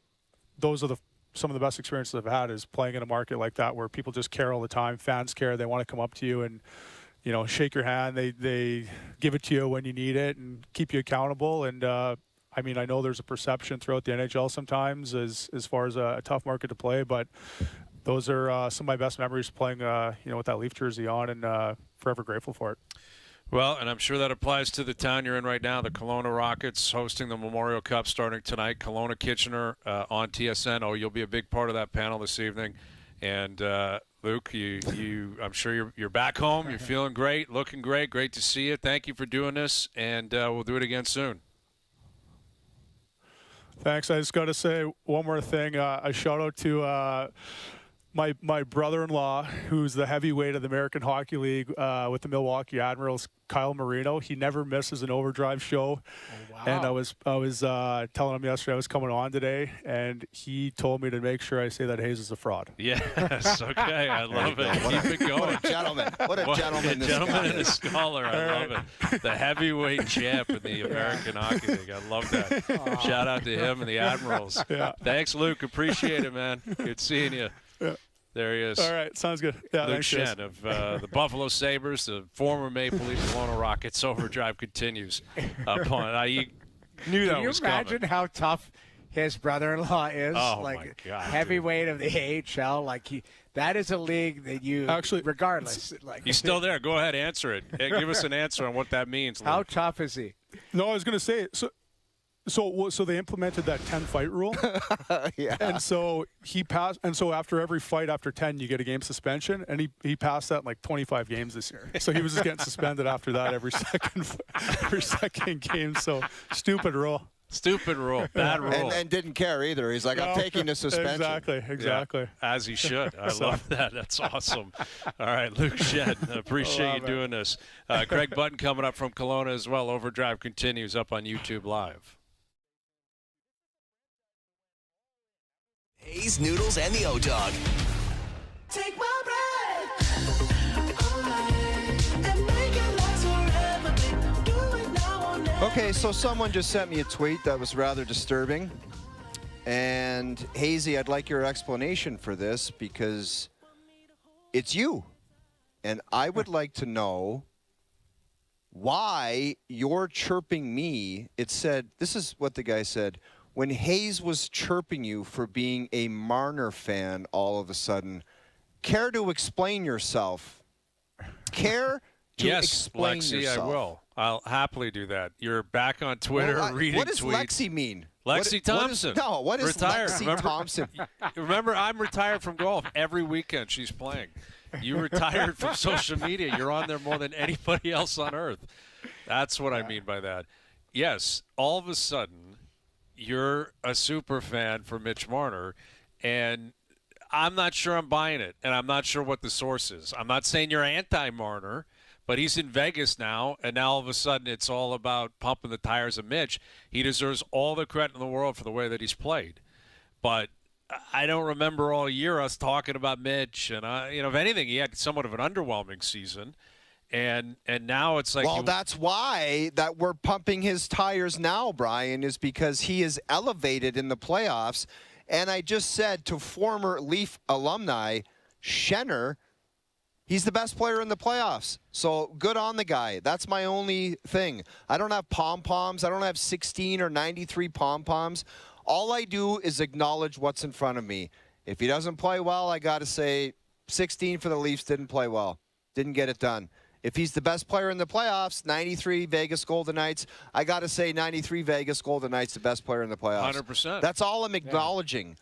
those are some of the best experiences I've had, is playing in a market like that, where people just care all the time. Fans care. They want to come up to you and, shake your hand. They give it to you when you need it and keep you accountable. And, I mean, I know there's a perception throughout the NHL sometimes as far as a tough market to play, but those are some of my best memories playing, with that Leaf jersey on, and forever grateful for it. Well, and I'm sure that applies to the town you're in right now. The Kelowna Rockets hosting the Memorial Cup starting tonight. Kelowna-Kitchener on TSN. Oh, you'll be a big part of that panel this evening. And Luke, I'm sure you're back home. You're feeling great, looking great. Great to see you. Thank you for doing this, and we'll do it again soon. Thanks. I just got to say one more thing. A shout out to my brother-in-law, who's the heavyweight of the American Hockey League with the Milwaukee Admirals, Kyle Marino. He never misses an OverDrive show. Oh, wow. And I was telling him yesterday I was coming on today, and he told me to make sure I say that Hayes is a fraud. Yes, okay, I love it. Keep it going. What a gentleman. What a gentleman. A gentleman and a scholar. I love it. The heavyweight champ in the American Hockey League. I love that. Shout out to him and the Admirals. Yeah. Thanks, Luke. Appreciate it, man. Good seeing you. Yeah. There he is. All right, sounds good. Yeah, Luke thanks, guys. Schenn of the Buffalo Sabres, the former Maple Leafs, Kelowna Rockets. OverDrive continues. You knew that Can you was imagine coming. how tough his brother-in-law is? Oh, like my God, heavyweight of the AHL. Like that is a league that you Actually, regardless. Like He's still there. Go ahead, answer it. Hey, give us an answer on what that means. How Luke. tough is he? No, I was going to say so they implemented that 10-fight rule. Yeah. And so he passed. And so after every fight, after 10, you get a game suspension. And he passed that in like 25 games this year. So he was just getting suspended after that every second game. So stupid rule. Stupid rule. Bad rule. And didn't care either. He's like, I'm taking the suspension. Exactly. Yeah, as he should. I love that. That's awesome. All right, Luke Schenn, appreciate you doing this. Craig Button coming up from Kelowna as well. OverDrive continues up on YouTube Live. Hayes, Noodles, and the O-Dog. Take my breath away and make it last forever, babe. Do it now or never. Okay, so someone just sent me a tweet that was rather disturbing. And Hazy, I'd like your explanation for this because it's you. And I would like to know why you're chirping me. It said, this is what the guy said. When Hayes was chirping you for being a Marner fan all of a sudden, care to explain yourself? Care to Yes, explain Lexi, yourself? I will. I'll happily do that. You're back on Twitter reading what does tweets. Lexi mean? Lexi Thompson. What is Retired. Lexi Remember? Thompson? Remember, I'm retired from golf. Every weekend she's playing. You retired from social media. You're on there more than anybody else on earth. That's what I mean by that. Yes, all of a sudden, you're a super fan for Mitch Marner, and I'm not sure I'm buying it, and I'm not sure what the source is. I'm not saying you're anti-Marner, but he's in Vegas now, and now all of a sudden it's all about pumping the tires of Mitch. He deserves all the credit in the world for the way that he's played. But I don't remember all year us talking about Mitch, and if anything, he had somewhat of an underwhelming season. And now it's like that's why that we're pumping his tires now, Brian, is because he is elevated in the playoffs. And I just said to former Leaf alumni, Schenner, he's the best player in the playoffs. So good on the guy. That's my only thing. I don't have pom-poms. I don't have 16 or 93 pom-poms. All I do is acknowledge what's in front of me. If he doesn't play well, I got to say 16 for the Leafs didn't play well. Didn't get it done. If he's the best player in the playoffs, 93 Vegas Golden Knights, I got to say 93 Vegas Golden Knights the best player in the playoffs. 100%. That's all I'm acknowledging.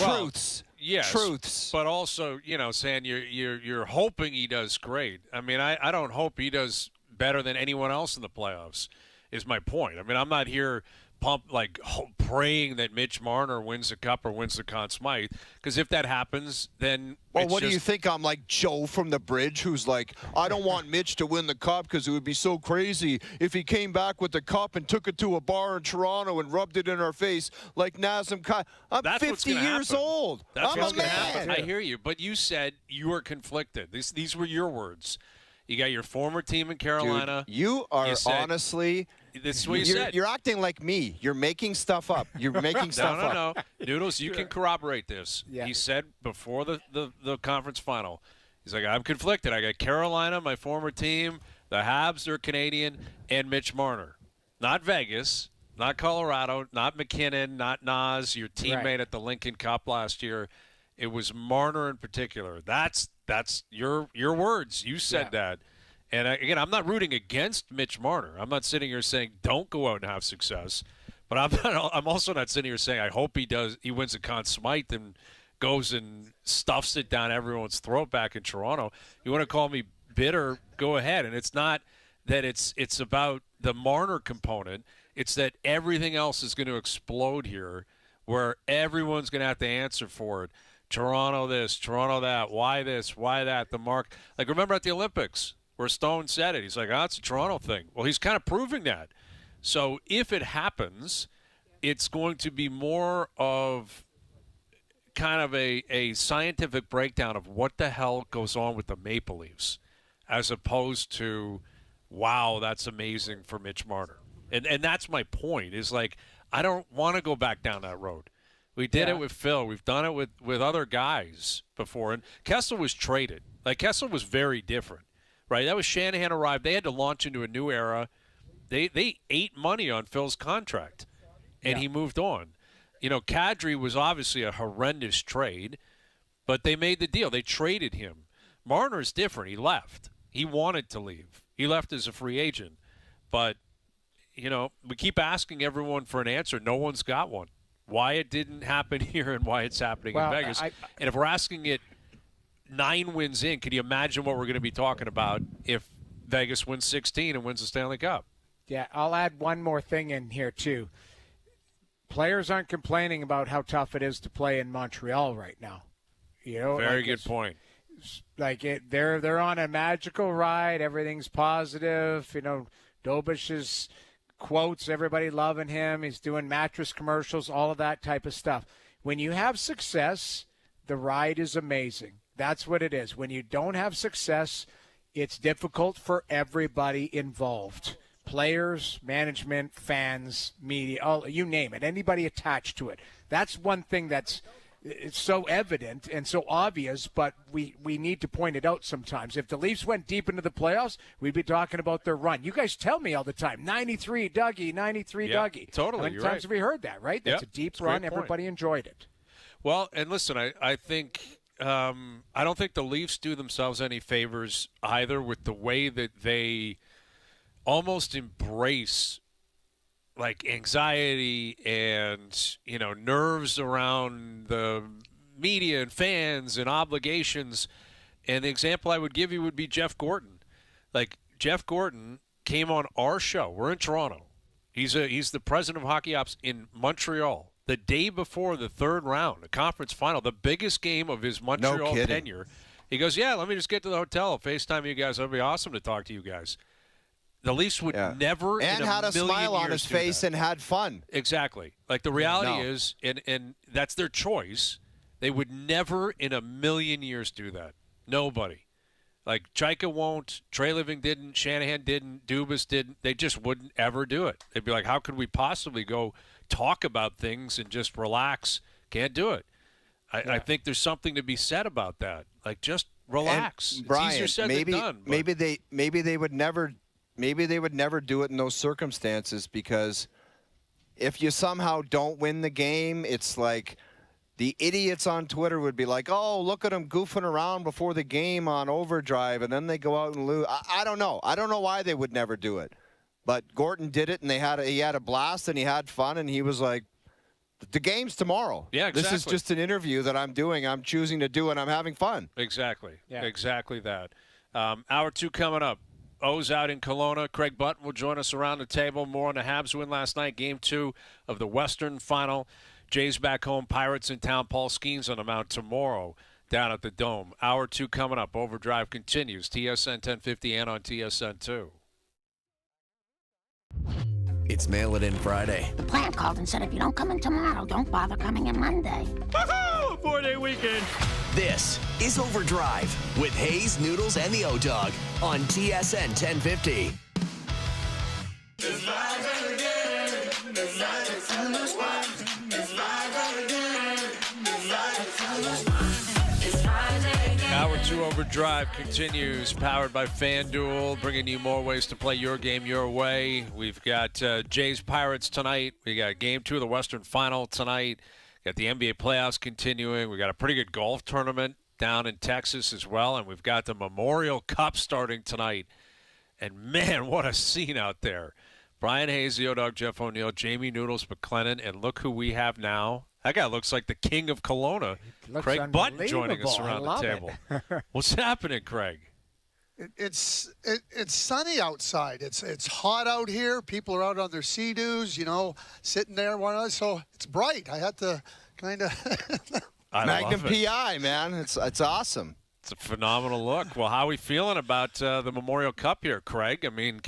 Well, Truths. Yes. Truths. But also, saying you're hoping he does great. I mean, I don't hope he does better than anyone else in the playoffs is my point. I mean, I'm not here praying that Mitch Marner wins the Cup or wins the Conn Smythe, because if that happens, then what do you think? I'm like Joe from the Bridge, who's like, I don't want Mitch to win the Cup because it would be so crazy if he came back with the Cup and took it to a bar in Toronto and rubbed it in our face like Nazem Kai. I'm That's 50 years old. That's I'm what's a going to man. happen. I hear you, but you said you were conflicted. These were your words. You got your former team in Carolina. Dude, you are honestly. This is what you said. You're acting like me. You're making stuff up. You're making stuff up. No. Noodles, you can corroborate this. Yeah. He said before the conference final, he's like, I'm conflicted. I got Carolina, my former team, the Habs, they're Canadian, and Mitch Marner. Not Vegas, not Colorado, not McKinnon, not Nas, your teammate at the Lincoln Cup last year. It was Marner in particular. That's your words. You said that. And again, I'm not rooting against Mitch Marner. I'm not sitting here saying don't go out and have success. But I'm also not sitting here saying I hope he wins a Conn Smythe and goes and stuffs it down everyone's throat back in Toronto. You want to call me bitter, go ahead. And it's not that it's about the Marner component. It's that everything else is going to explode here, where everyone's going to have to answer for it. Toronto this, Toronto that, why this, why that, the mark. Like, remember at the Olympics where Stone said it. He's like, it's a Toronto thing. Well, he's kind of proving that. So if it happens, it's going to be more of kind of a scientific breakdown of what the hell goes on with the Maple Leafs, as opposed to, wow, that's amazing for Mitch Marner. And that's my point, is like, I don't want to go back down that road. We did it with Phil. We've done it with other guys before. And Kessel was traded. Like, Kessel was very different, right? That was Shanahan arrived. They had to launch into a new era. They ate money on Phil's contract, and he moved on. You know, Kadri was obviously a horrendous trade, but they made the deal. They traded him. Marner's different. He left. He wanted to leave. He left as a free agent. But, you know, we keep asking everyone for an answer. No one's got one. Why it didn't happen here and why it's happening in Vegas. And if we're asking it 9 wins in, can you imagine what we're going to be talking about if Vegas wins 16 and wins the Stanley Cup? Yeah, I'll add one more thing in here, too. Players aren't complaining about how tough it is to play in Montreal right now. You know, very good point. Like they're on a magical ride. Everything's positive. You know, Dobish's quotes, everybody loving him. He's doing mattress commercials, all of that type of stuff. When you have success, the ride is amazing. That's what it is. When you don't have success, it's difficult for everybody involved. Players, management, fans, media, all, you name it, anybody attached to it. That's one thing that's it's so evident and so obvious, but we need to point it out sometimes. If the Leafs went deep into the playoffs, we'd be talking about their run. You guys tell me all the time, 93 Dougie, 93 Dougie. Totally, how many times have we heard that, right? That's a deep run. Everybody enjoyed it. Well, and listen, I think I don't think the Leafs do themselves any favors either with the way that they almost embrace like anxiety and, you know, nerves around the media and fans and obligations. And the example I would give you would be Jeff Gorton. Like, Jeff Gorton came on our show. We're in Toronto. He's the president of hockey ops in Montreal. The day before the third round, the conference final, the biggest game of his Montreal tenure. He goes, yeah, let me just get to the hotel. I'll FaceTime you guys. It'll be awesome to talk to you guys. The Leafs would never and in had a smile on his face that. and had fun. Exactly. Like, the reality is, and that's their choice, they would never in a million years do that. Nobody. Like, Chaika won't, Trey Living didn't, Shanahan didn't, Dubas didn't. They just wouldn't ever do it. They'd be like, how could we possibly go talk about things and just relax? Can't do it. I think there's something to be said about that. Like, just relax. And Brian, it's easier said maybe, than done. Maybe they would never do it in those circumstances, because if you somehow don't win the game, it's like the idiots on Twitter would be like, oh, look at them goofing around before the game on OverDrive, and then they go out and lose. I don't know. I don't know why they would never do it. But Gorton did it, and he had a blast, and he had fun, and he was like, the game's tomorrow. Yeah, exactly. This is just an interview that I'm doing. I'm choosing to do, and I'm having fun. Exactly. Yeah. Exactly that. Hour 2 coming up. O's out in Kelowna. Craig Button will join us around the table. More on the Habs win last night, Game 2 of the Western Final. Jays back home, Pirates in town. Paul Skeens on the mound tomorrow down at the Dome. Hour 2 coming up. OverDrive continues. TSN 1050 and on TSN 2. It's Mail It In Friday. The plant called and said if you don't come in tomorrow, don't bother coming in Monday. Woohoo! 4-day weekend. This is OverDrive with Hayes, Noodles, and the O-Dog on TSN 1050. Hour 2 OverDrive continues, powered by FanDuel, bringing you more ways to play your game your way. We've got Jays Pirates tonight. We got Game 2 of the Western Final tonight. Got the NBA playoffs continuing. We got a pretty good golf tournament down in Texas as well, and we've got the Memorial Cup starting tonight. And man, what a scene out there! Brian Hayes, the O-Dog, Jeff O'Neill, Jamie Noodles McLennan, and look who we have now. That guy looks like the king of Kelowna. Craig Button joining us around the table. What's happening, Craig? It's sunny outside. It's hot out here. People are out on their Sea-Doos, sitting there. So it's bright. I had to kind of Magnum PI, man. It's awesome. It's a phenomenal look. Well, how are we feeling about the Memorial Cup here, Craig? I mean,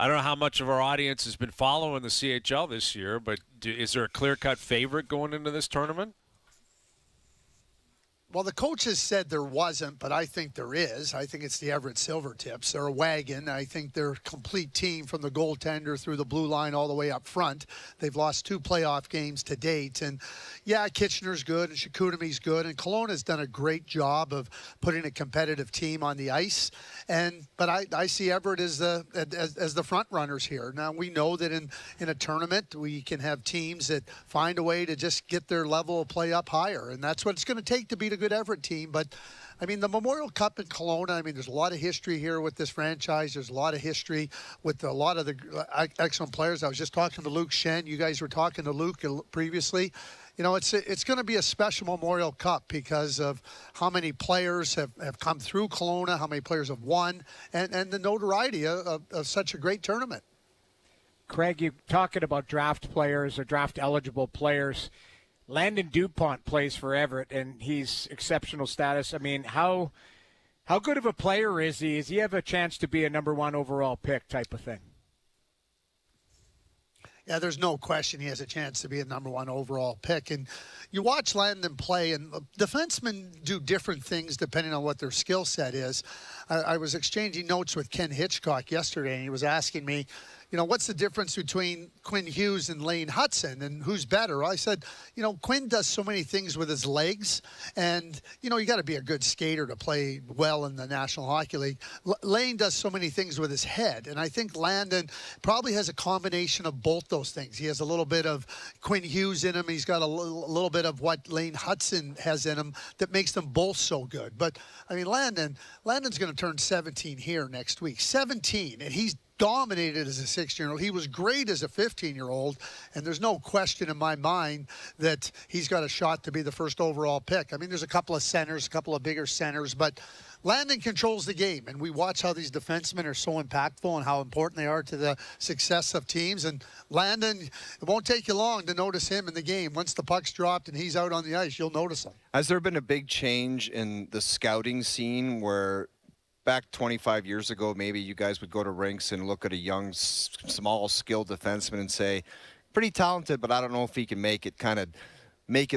I don't know how much of our audience has been following the CHL this year, but is there a clear-cut favorite going into this tournament? Well, the coaches said there wasn't, but I think there is. I think it's the Everett Silvertips. They're a wagon. I think they're a complete team from the goaltender through the blue line all the way up front. They've lost 2 playoff games to date. And, yeah, Kitchener's good and Chicoutimi's good. And Kelowna has done a great job of putting a competitive team on the ice. But I see Everett as the front runners here. Now, we know that in a tournament we can have teams that find a way to just get their level of play up higher. And that's what it's going to take to beat a good Everett team. But I mean, the Memorial Cup in Kelowna, I mean, there's a lot of history here with this franchise. There's a lot of history with a lot of the excellent players. I was just talking to Luke Schenn. You guys were talking to Luke previously. You know, it's going to be a special Memorial Cup because of how many players have come through Kelowna, how many players have won, and the notoriety of such a great tournament. Craig, you're talking about draft players or draft-eligible players. Landon DuPont plays for Everett, and he's exceptional status. I mean, how good of a player is he? Does he have a chance to be a number 1 overall pick type of thing? Yeah, there's no question he has a chance to be a number 1 overall pick. And you watch Landon play, and defensemen do different things depending on what their skill set is. I was exchanging notes with Ken Hitchcock yesterday, and he was asking me, you know, what's the difference between Quinn Hughes and Lane Hudson, and who's better? I said, you know, Quinn does so many things with his legs, and, you know, you got to be a good skater to play well in the National Hockey League. Lane does so many things with his head, and I think Landon probably has a combination of both those things. He has a little bit of Quinn Hughes in him. He's got a little bit of what Lane Hudson has in him that makes them both so good. But, I mean, Landon's going to turn 17 here next week. 17, and he's dominated as a 16-year-old. He was great as a 15-year-old, and there's no question in my mind that he's got a shot to be the first overall pick. I mean, there's a couple of centers, a couple of bigger centers, but Landon controls the game, and we watch how these defensemen are so impactful and how important they are to the success of teams. And Landon, it won't take you long to notice him in the game. Once the puck's dropped and he's out on the ice, you'll notice him. Has there been a big change in the scouting scene where back 25 years ago, maybe you guys would go to rinks and look at a young, small, skilled defenseman and say, pretty talented, but I don't know if he can make it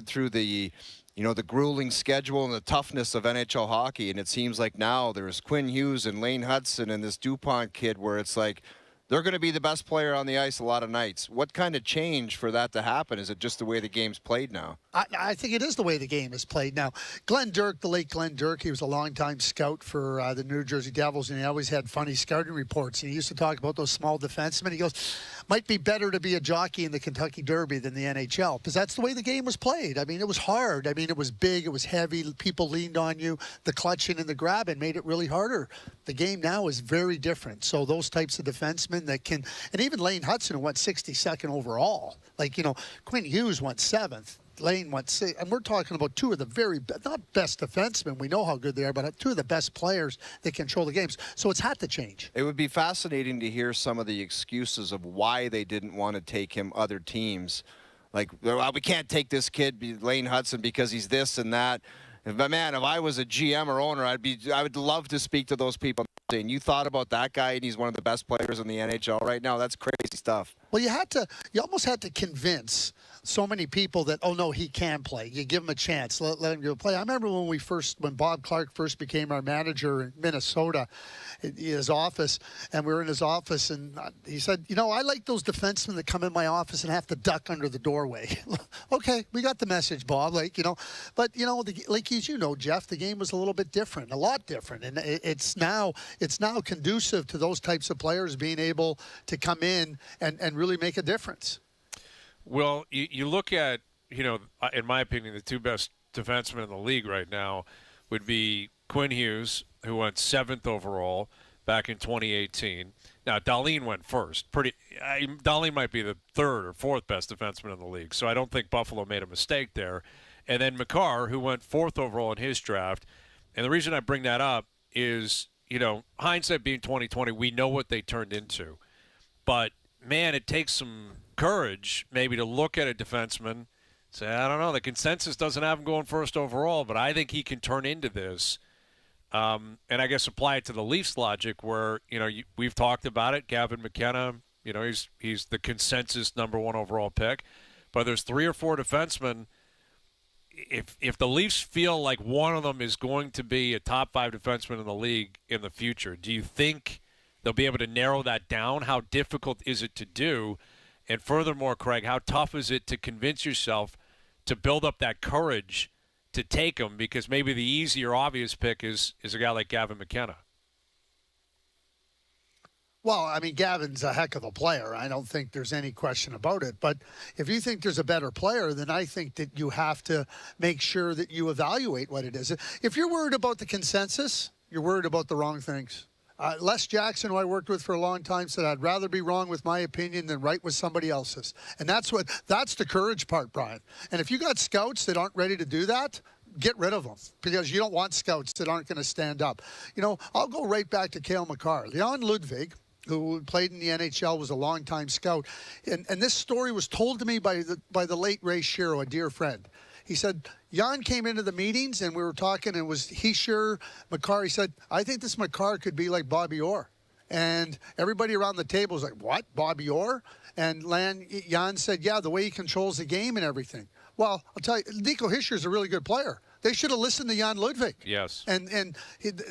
through the, you know, the grueling schedule and the toughness of NHL hockey. And it seems like now there's Quinn Hughes and Lane Hudson and this DuPont kid where it's like they're going to be the best player on the ice a lot of nights. What kind of change for that to happen? Is it just the way the game's played now? I think it is the way the game is played now. Glenn Dirk, the late Glenn Dirk, he was a longtime scout for the New Jersey Devils, and he always had funny scouting reports. And he used to talk about those small defensemen. He goes, might be better to be a jockey in the Kentucky Derby than the NHL, because that's the way the game was played. I mean, it was hard. I mean, it was big. It was heavy. People leaned on you. The clutching and the grabbing made it really harder. The game now is very different. So those types of defensemen that can, and even Lane Hudson, who went 62nd overall. Like, you know, Quinn Hughes went 7th. Lane went 6th. And we're talking about 2 of the very, not best defensemen. We know how good they are, but 2 of the best players that control the games. So it's had to change. It would be fascinating to hear some of the excuses of why they didn't want to take him other teams. Like, well, we can't take this kid, Lane Hudson, because he's this and that. But man, if I was a GM or owner, I would love to speak to those people. And you thought about that guy, and he's one of the best players in the NHL right now. That's crazy stuff. Well, you almost had to convince so many people that, oh no, he can play. You give him a chance, let him go play. I remember when Bob Clark first became our manager in Minnesota, in his office, and we were in his office, and he said, you know, I like those defensemen that come in my office and have to duck under the doorway. Okay, we got the message, Bob. Like, you know, but you know, like as you know, Jeff, the game was a little bit different, a lot different, and it's now conducive to those types of players being able to come in and really make a difference. Well, you look at, you know, in my opinion, the 2 best defensemen in the league right now would be Quinn Hughes, who went 7th overall back in 2018. Now, Dahlin went first. Dahlin might be the 3rd or 4th best defenseman in the league, so I don't think Buffalo made a mistake there. And then Makar, who went 4th overall in his draft. And the reason I bring that up is, you know, hindsight being 2020, we know what they turned into. But, man, it takes some courage maybe to look at a defenseman, say, I don't know, the consensus doesn't have him going 1st overall, but I think he can turn into this. And I guess apply it to the Leafs logic where, you know, we've talked about it. Gavin McKenna, you know, he's the consensus number 1 overall pick. But there's 3 or 4 defensemen if the Leafs feel like one of them is going to be a top 5 defenseman in the league in the future, do you think they'll be able to narrow that down? How difficult is it to do? And furthermore, Craig, how tough is it to convince yourself to build up that courage to take him? Because maybe the easier, obvious pick is a guy like Gavin McKenna. Well, I mean, Gavin's a heck of a player. I don't think there's any question about it. But if you think there's a better player, then I think that you have to make sure that you evaluate what it is. If you're worried about the consensus, you're worried about the wrong things. Les Jackson, who I worked with for a long time, said I'd rather be wrong with my opinion than right with somebody else's. And that's the courage part, Brian. And if you got scouts that aren't ready to do that, get rid of them, because you don't want scouts that aren't going to stand up. You know, I'll go right back to Cale Makar. Leon Ludwig, who played in the NHL, was a longtime scout. And this story was told to me by the late Ray Shero, a dear friend. He said, Jan came into the meetings and we were talking, and it was Makar. He said, I think this Makar could be like Bobby Orr. And everybody around the table was like, what, Bobby Orr? And Jan said, yeah, the way he controls the game and everything. Well, I'll tell you, Nico Hischier is a really good player. They should have listened to Jan Ludwig. Yes. And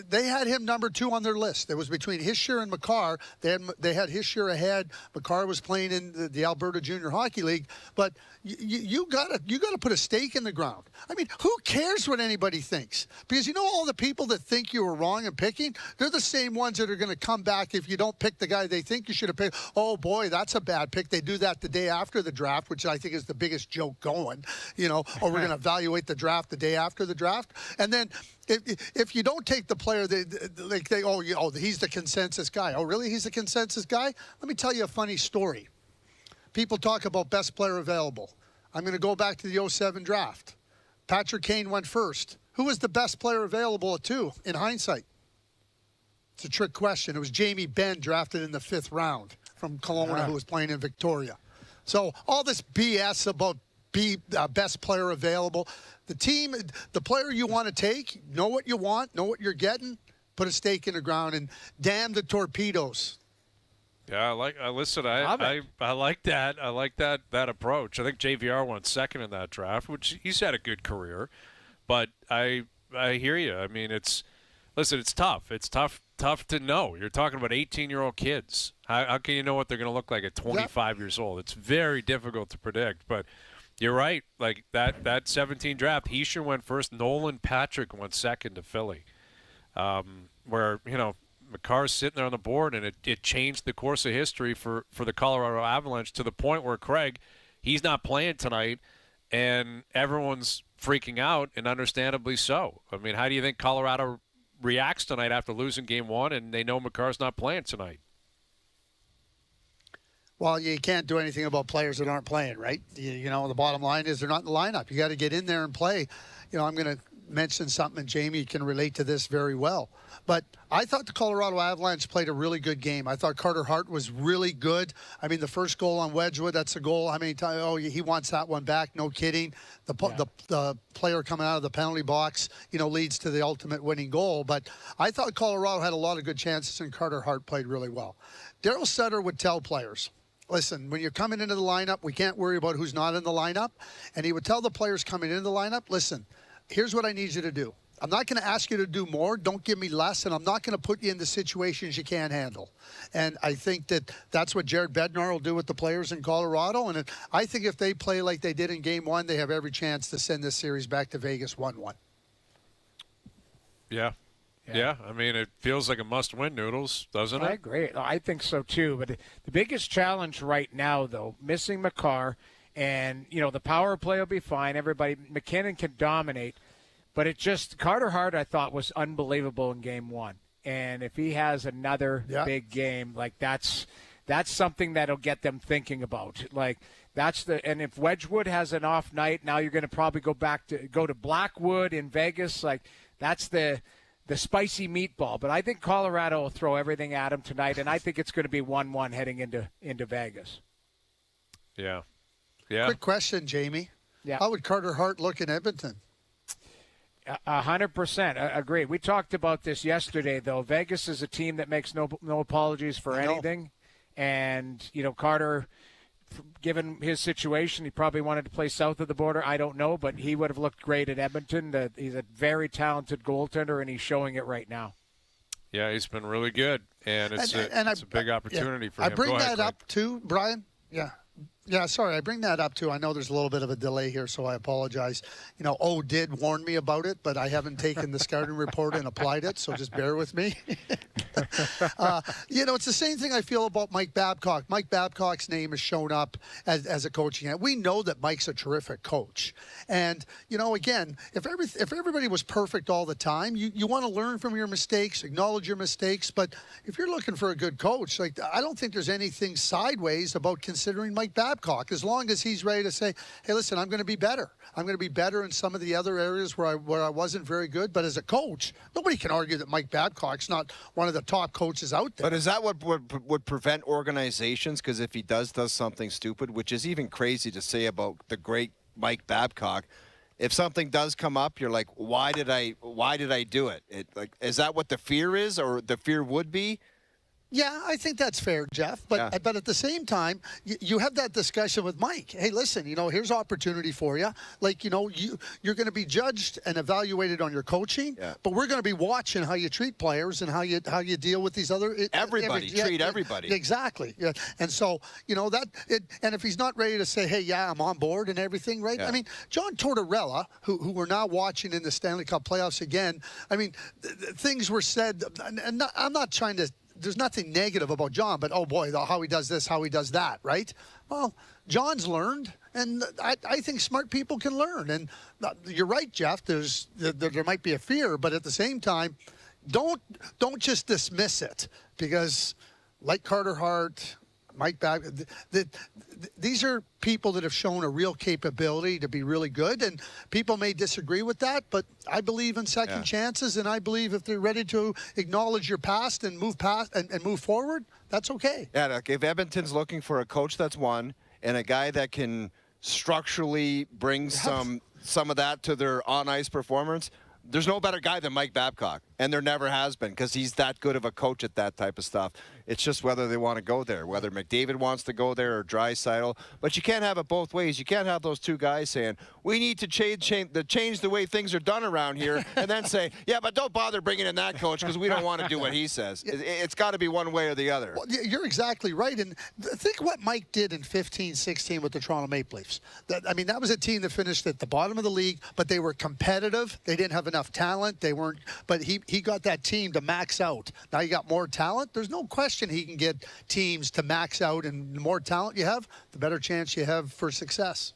they had him number 2 on their list. It was between Hischier and Makar. They had Hischier ahead. Makar was playing in the Alberta Junior Hockey League. But you gotta put a stake in the ground. I mean, who cares what anybody thinks? Because you know all the people that think you were wrong in picking, they're the same ones that are going to come back if you don't pick the guy they think you should have picked. Oh boy, that's a bad pick. They do that the day after the draft, which I think is the biggest joke going. You know, or we're going to evaluate the draft the day after the draft, and then if you don't take the player, he's the consensus guy. Oh, really? He's the consensus guy? Let me tell you a funny story. People talk about best player available. I'm going to go back to the 07 draft. Patrick Kane went first. Who was the best player available at 2 in hindsight? It's a trick question. It was Jamie Benn, drafted in the 5th round from Kelowna, who was playing in Victoria. So all this BS about best player available. The player you want to take, know what you want, know what you're getting, put a stake in the ground, and damn the torpedoes. Yeah, I like that. I like that approach. I think JVR went second in that draft, which he's had a good career. But I hear you. I mean, it's tough. It's tough to know. You're talking about 18-year-old kids. How can you know what they're going to look like at 25 years old? It's very difficult to predict. But you're right. Like that 17 draft, Hischier went first. Nolan Patrick went second to Philly. Where, you know, Makar's sitting there on the board, and it changed the course of history for the Colorado Avalanche to the point where, Craig, he's not playing tonight, and everyone's freaking out, and understandably so. I mean, how do you think Colorado reacts tonight after losing Game 1, and they know Makar's not playing tonight? Well, you can't do anything about players that aren't playing, right? You know, the bottom line is they're not in the lineup. You got to get in there and play. You know, I'm going to mention something, and Jamie can relate to this very well. But I thought the Colorado Avalanche played a really good game. I thought Carter Hart was really good. I mean, the first goal on Wedgwood, that's a goal. How many times? Oh, he wants that one back. No kidding. The player coming out of the penalty box, you know, leads to the ultimate winning goal. But I thought Colorado had a lot of good chances, and Carter Hart played really well. Daryl Sutter would tell players, listen, when you're coming into the lineup, we can't worry about who's not in the lineup. And he would tell the players coming into the lineup, listen, here's what I need you to do. I'm not going to ask you to do more. Don't give me less. And I'm not going to put you into situations you can't handle. And I think that's what Jared Bednar will do with the players in Colorado. And I think if they play like they did in Game 1, they have every chance to send this series back to Vegas 1-1. Yeah. Yeah, I mean, it feels like a must-win, Noodles, doesn't it? I agree. I think so, too. But the biggest challenge right now, though, missing Makar, and, you know, the power play will be fine. McKinnon can dominate. But Carter Hart, I thought, was unbelievable in Game 1. And if he has another big game, like that's something that'll get them thinking about. Like, and if Wedgwood has an off night, now you're going to probably go to Blackwood in Vegas. Like, that's the spicy meatball. But I think Colorado will throw everything at him tonight, and I think it's going to be 1-1 heading into Vegas. Yeah. Quick question, Jamie. Yeah. How would Carter Hart look in Edmonton? 100% agree. We talked about this yesterday, though. Vegas is a team that makes no apologies for anything. And, you know, Carter, given his situation, he probably wanted to play south of the border. I don't know, but he would have looked great at Edmonton. He's a very talented goaltender, and he's showing it right now. Yeah, he's been really good, and it's a big opportunity for him. I bring Go ahead, that Craig. up too, Brian. Yeah. Yeah, sorry, I bring that up too. I know there's a little bit of a delay here, so I apologize. Did warn me about it, but I haven't taken the scouting report and applied it, so just bear with me. It's the same thing I feel about Mike Babcock. Mike Babcock's name has shown up as a coaching. We know that Mike's a terrific coach. And, again, if everybody was perfect all the time, you want to learn from your mistakes, acknowledge your mistakes. But if you're looking for a good coach, I don't think there's anything sideways about considering Mike Babcock, as long as he's ready to say, hey, listen, I'm going to be better. I'm going to be better in some of the other areas where I wasn't very good. But as a coach, nobody can argue that Mike Babcock's not one of the top coaches out there. But is that what would prevent organizations? Because if he does something stupid, which is even crazy to say about the great Mike Babcock, if something does come up, you're like, why did I do it? Is that what the fear is, or the fear would be? Yeah, I think that's fair, Jeff. But at the same time, you have that discussion with Mike. Hey, listen, here's opportunity for you. You're going to be judged and evaluated on your coaching, but we're going to be watching how you treat players and how you deal with these other everybody. Treat everybody. Exactly. Yeah. And so and if he's not ready to say, hey, yeah, I'm on board and everything, right? Yeah. I mean, John Tortorella, who we're now watching in the Stanley Cup playoffs again. I mean, things were said, and I'm not trying to. There's nothing negative about John, but, oh, boy, how he does this, how he does that, right? Well, John's learned, and I think smart people can learn. And you're right, Jeff, there might be a fear, but at the same time, don't just dismiss it, because like Carter Hart, Mike Babcock, these are people that have shown a real capability to be really good, and people may disagree with that, but I believe in second chances, and I believe if they're ready to acknowledge your past and move past and move forward, that's okay. Yeah, look, if Edmonton's looking for a coach, that's one, and a guy that can structurally bring some of that to their on-ice performance, there's no better guy than Mike Babcock, and there never has been, because he's that good of a coach at that type of stuff. It's just whether they want to go there, whether McDavid wants to go there or Draisaitl. But you can't have it both ways. You can't have those two guys saying, we need to change the way things are done around here, and then say, yeah, but don't bother bringing in that coach because we don't want to do what he says. It's got to be one way or the other. Well, you're exactly right. And think what Mike did in 15-16 with the Toronto Maple Leafs. That was a team that finished at the bottom of the league, but they were competitive. They didn't have enough talent. They weren't. But he got that team to max out. Now you got more talent. There's no question he can get teams to max out, and the more talent you have, the better chance you have for success.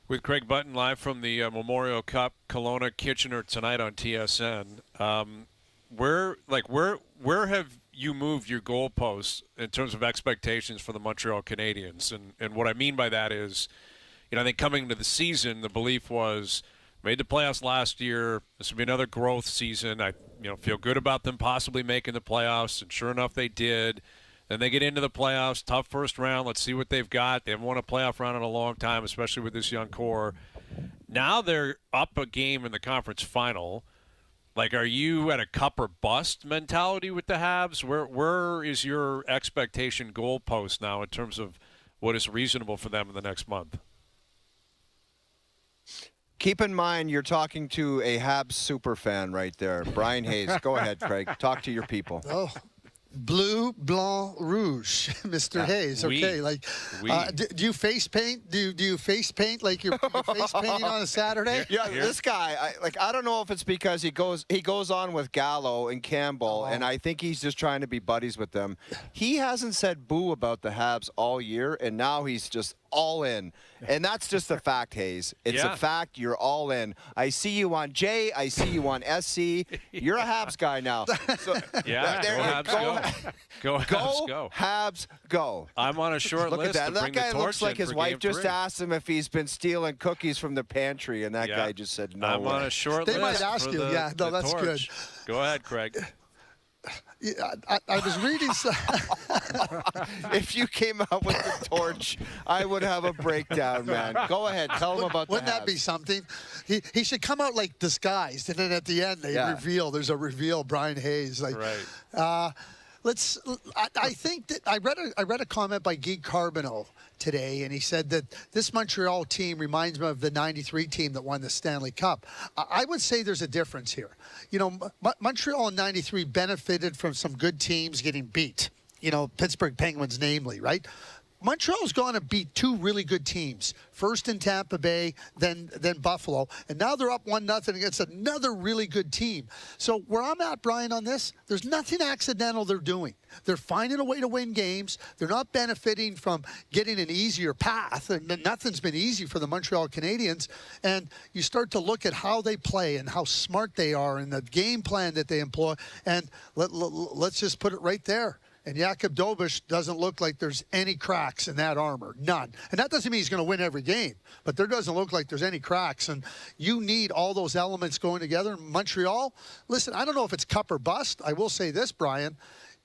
With Craig Button live from the Memorial Cup, Kelowna-Kitchener tonight on TSN. Where have you moved your goalposts in terms of expectations for the Montreal Canadiens? And what I mean by that is, I think coming into the season, the belief was made the playoffs last year. This will be another growth season. I feel good about them possibly making the playoffs, and sure enough, they did. Then they get into the playoffs, tough first round. Let's see what they've got. They haven't won a playoff round in a long time, especially with this young core. Now they're up a game in the conference final. Are you at a cup or bust mentality with the Habs? Where is your expectation goalpost now in terms of what is reasonable for them in the next month? Keep in mind, you're talking to a Habs super fan right there. Brian Hayes. Go ahead, Craig. Talk to your people. Oh. Bleu, blanc, rouge, Mr. Hayes. Okay, do you face paint? Do you face paint like you're face painting on a Saturday? Yeah, this guy, I don't know if it's because he goes on with Gallo and Campbell, and I think he's just trying to be buddies with them. He hasn't said boo about the Habs all year, and now he's just all in. And that's just a fact, Hayes. It's a fact. You're all in. I see you on J. I see you on SC. You're a Habs guy now. So, Go Habs, go. Habs, go. I'm on a short Look list. At that. That guy looks like his wife just 3. asked him if he's been stealing cookies from the pantry, and that guy just said no. I'm on a short list. They might ask you. That's good. Go ahead, Craig. Yeah, I was reading. If you came out with the torch, I would have a breakdown, man. Go ahead, tell him about. Wouldn't that be something? He should come out disguised, and then at the end they reveal. There's a reveal. Brian Hayes, right. I think that I read a comment by Guy Carbonneau today, and he said that this Montreal team reminds me of the '93 team that won the Stanley Cup. I would say there's a difference here. You know, Montreal in '93 benefited from some good teams getting beat. You know, Pittsburgh Penguins, namely, right? Montreal's gone to beat two really good teams. First in Tampa Bay, then Buffalo. And now they're up 1-0 against another really good team. So where I'm at, Brian, on this, there's nothing accidental they're doing. They're finding a way to win games. They're not benefiting from getting an easier path. And nothing's been easy for the Montreal Canadiens. And you start to look at how they play and how smart they are and the game plan that they employ. And let's just put it right there. And Jakub Dobeš doesn't look like there's any cracks in that armor. None. And that doesn't mean he's going to win every game. But there doesn't look like there's any cracks. And you need all those elements going together. Montreal, listen, I don't know if it's cup or bust. I will say this, Brian.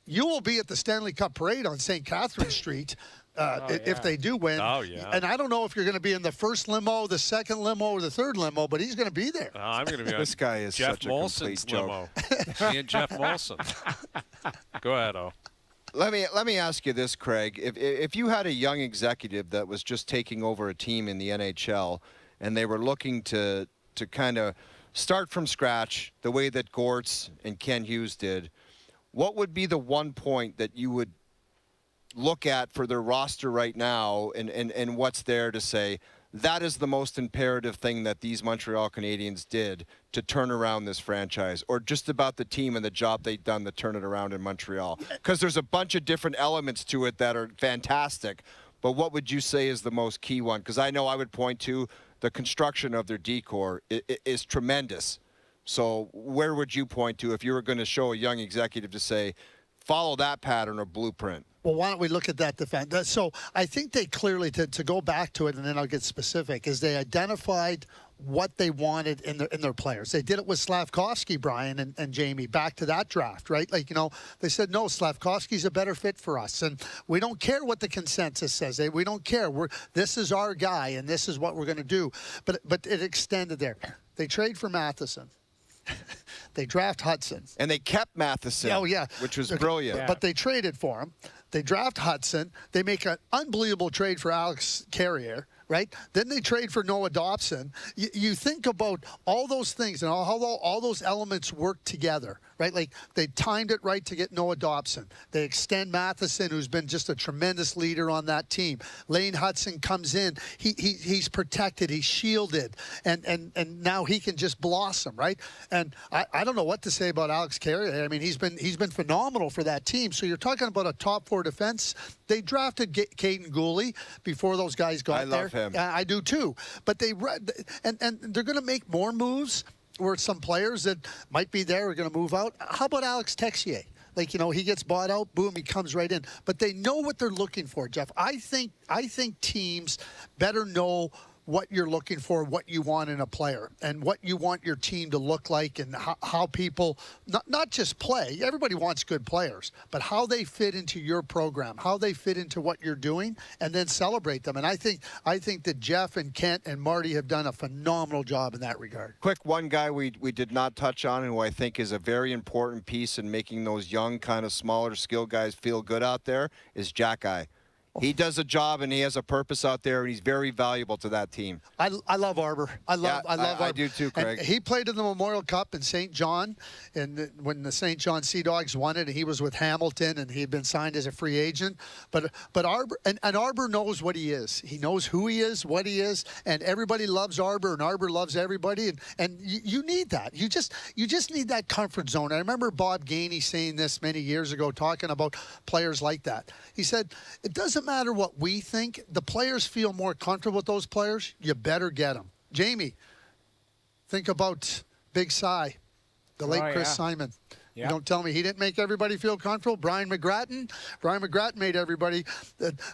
You will be at the Stanley Cup parade on St. Catherine Street if they do win. Oh, yeah. And I don't know if you're going to be in the first limo, the second limo, or the third limo, but he's going to be there. I'm going to be on This guy is Jeff such a Molson's complete limo. Me and Jeff Molson. Go ahead, O. Let me ask you this, Craig. If you had a young executive that was just taking over a team in the NHL and they were looking to kind of start from scratch the way that Gortz and Ken Hughes did, what would be the one point that you would look at for their roster right now and what's there to say, that is the most imperative thing that these Montreal Canadiens did to turn around this franchise, or just about the team and the job they've done to turn it around in Montreal? Because there's a bunch of different elements to it that are fantastic, but what would you say is the most key one? Because I know I would point to the construction of their decor is tremendous. So where would you point to if you were going to show a young executive to say, follow that pattern or blueprint? Well, why don't we look at that defense? So I think they clearly, to go back to it, and then I'll get specific, is they identified what they wanted in their players. They did it with Slavkovsky, Brian and Jamie, back to that draft, right? Like, you know, they said, no, Slavkovsky's a better fit for us. And we don't care what the consensus says. We don't care. This is our guy, and this is what we're going to do. But it extended there. They trade for Matheson. They draft Hudson. And they kept Matheson, which was brilliant. Yeah. But they traded for him. They draft Hudson. They make an unbelievable trade for Alex Carrier, right? Then they trade for Noah Dobson. You think about all those things and how all those elements work together, right? Like, they timed it right to get Noah Dobson. They extend Matheson, who's been just a tremendous leader on that team. Lane Hudson comes in. He's protected. He's shielded. And now he can just blossom, right? And I don't know what to say about Alex Carrier. I mean, he's been phenomenal for that team. So you're talking about a top four defense. They drafted Caden Gooley before those guys got there. I love him. I do too. But they're going to make more moves where some players that might be there are going to move out. How about Alex Texier? Like, you know, he gets bought out, boom, he comes right in. But they know what they're looking for, Jeff. I think teams better know what you're looking for, what you want in a player, and what you want your team to look like, and how people, not just play. Everybody wants good players, but how they fit into your program, how they fit into what you're doing, and then celebrate them. And I think that Jeff and Kent and Marty have done a phenomenal job in that regard. Quick, one guy we did not touch on, and who I think is a very important piece in making those young, kind of smaller skill guys feel good out there, is Jack Eye. He does a job and he has a purpose out there, and he's very valuable to that team. I love Arbor. I love Arbor. I do too, Craig. And he played in the Memorial Cup in St. John, and when the St. John Sea Dogs won it, and he was with Hamilton, and he had been signed as a free agent. But Arbor and Arbor knows what he is. He knows who he is, what he is, and everybody loves Arbor, and Arbor loves everybody. And you need that. You just need that comfort zone. I remember Bob Gainey saying this many years ago, talking about players like that. He said, it doesn't matter what we think. The players feel more comfortable with those players. You better get them. Jamie, think about Big Cy, the late Chris Simon. You don't tell me he didn't make everybody feel comfortable. Brian McGrattan made everybody.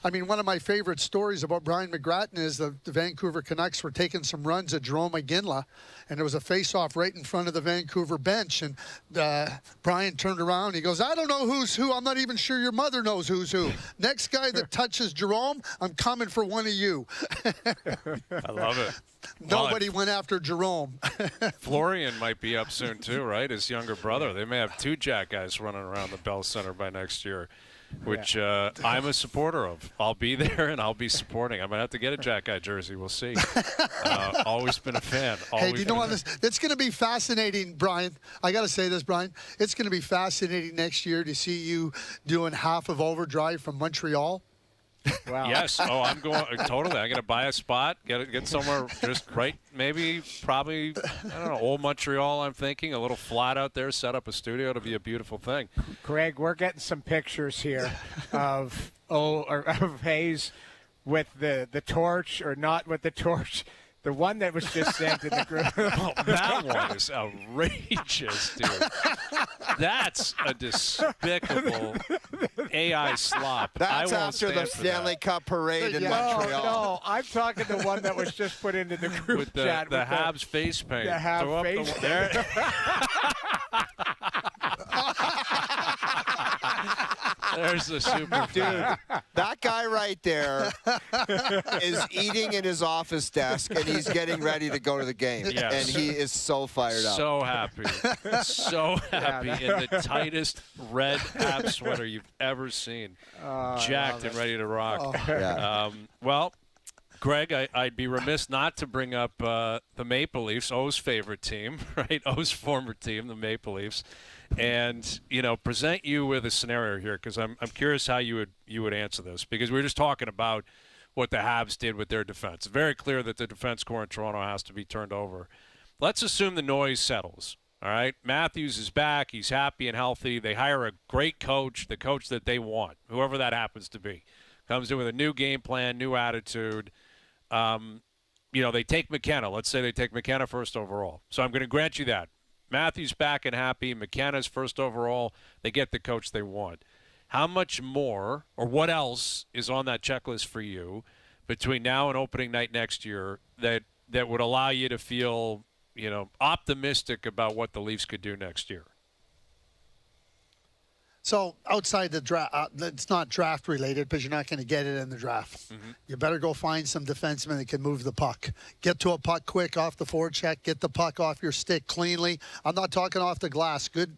I mean, one of my favorite stories about Brian McGrattan is the Vancouver Canucks were taking some runs at Jerome McGinley, and there was a face-off right in front of the Vancouver bench. And Brian turned around. He goes, I don't know who's who. I'm not even sure your mother knows who's who. Next guy that touches Jerome, I'm coming for one of you. I love it. nobody went after Jerome. Florian might be up soon too, right? His younger brother. They may have 2 Jack guys running around the Bell Center by next year, which I'm a supporter of. I'll be there and I'll be supporting. I might have to get a Jack guy jersey. We'll see. Always been a fan. Hey, do you know what? It's going to be fascinating, Brian. I got to say this, Brian. It's going to be fascinating next year to see you doing half of OverDrive from Montreal. Wow. Yes. Oh, I'm going totally. I'm going to buy a spot, get somewhere just right. Maybe, probably, I don't know, old Montreal. I'm thinking a little flat out there. Set up a studio to be a beautiful thing. Greg, we're getting some pictures here of Hayes with the torch, or not with the torch. The one that was just sent in the group. Oh, that one is outrageous, dude. That's a despicable AI slop. That's I won't after the Stanley Cup parade in Montreal. No, I'm talking the one that was just put into the group with the, chat. The Habs face paint. The Habs face paint. There. There's the super dude. That guy right there is eating in his office desk, and he's getting ready to go to the game. Yes. And he is so fired up. So happy. So happy in the tightest red Habs sweater you've ever seen. Jacked and ready to rock. Oh. Yeah. Well, Greg, I'd be remiss not to bring up the Maple Leafs, O's favorite team, right? O's former team, the Maple Leafs. And, present you with a scenario here, because I'm curious how you would answer this, because we were just talking about what the Habs did with their defense. It's very clear that the defense core in Toronto has to be turned over. Let's assume the noise settles, all right? Matthews is back. He's happy and healthy. They hire a great coach, the coach that they want, whoever that happens to be. Comes in with a new game plan, new attitude. They take McKenna. Let's say they take McKenna first overall. So I'm going to grant you that. Matthews back and happy. McKenna's first overall. They get the coach they want. How much more, or what else is on that checklist for you between now and opening night next year that would allow you to feel, optimistic about what the Leafs could do next year? So outside the draft, it's not draft related because you're not going to get it in the draft. Mm-hmm. You better go find some defensemen that can move the puck. Get to a puck quick off the forecheck. Get the puck off your stick cleanly. I'm not talking off the glass. Good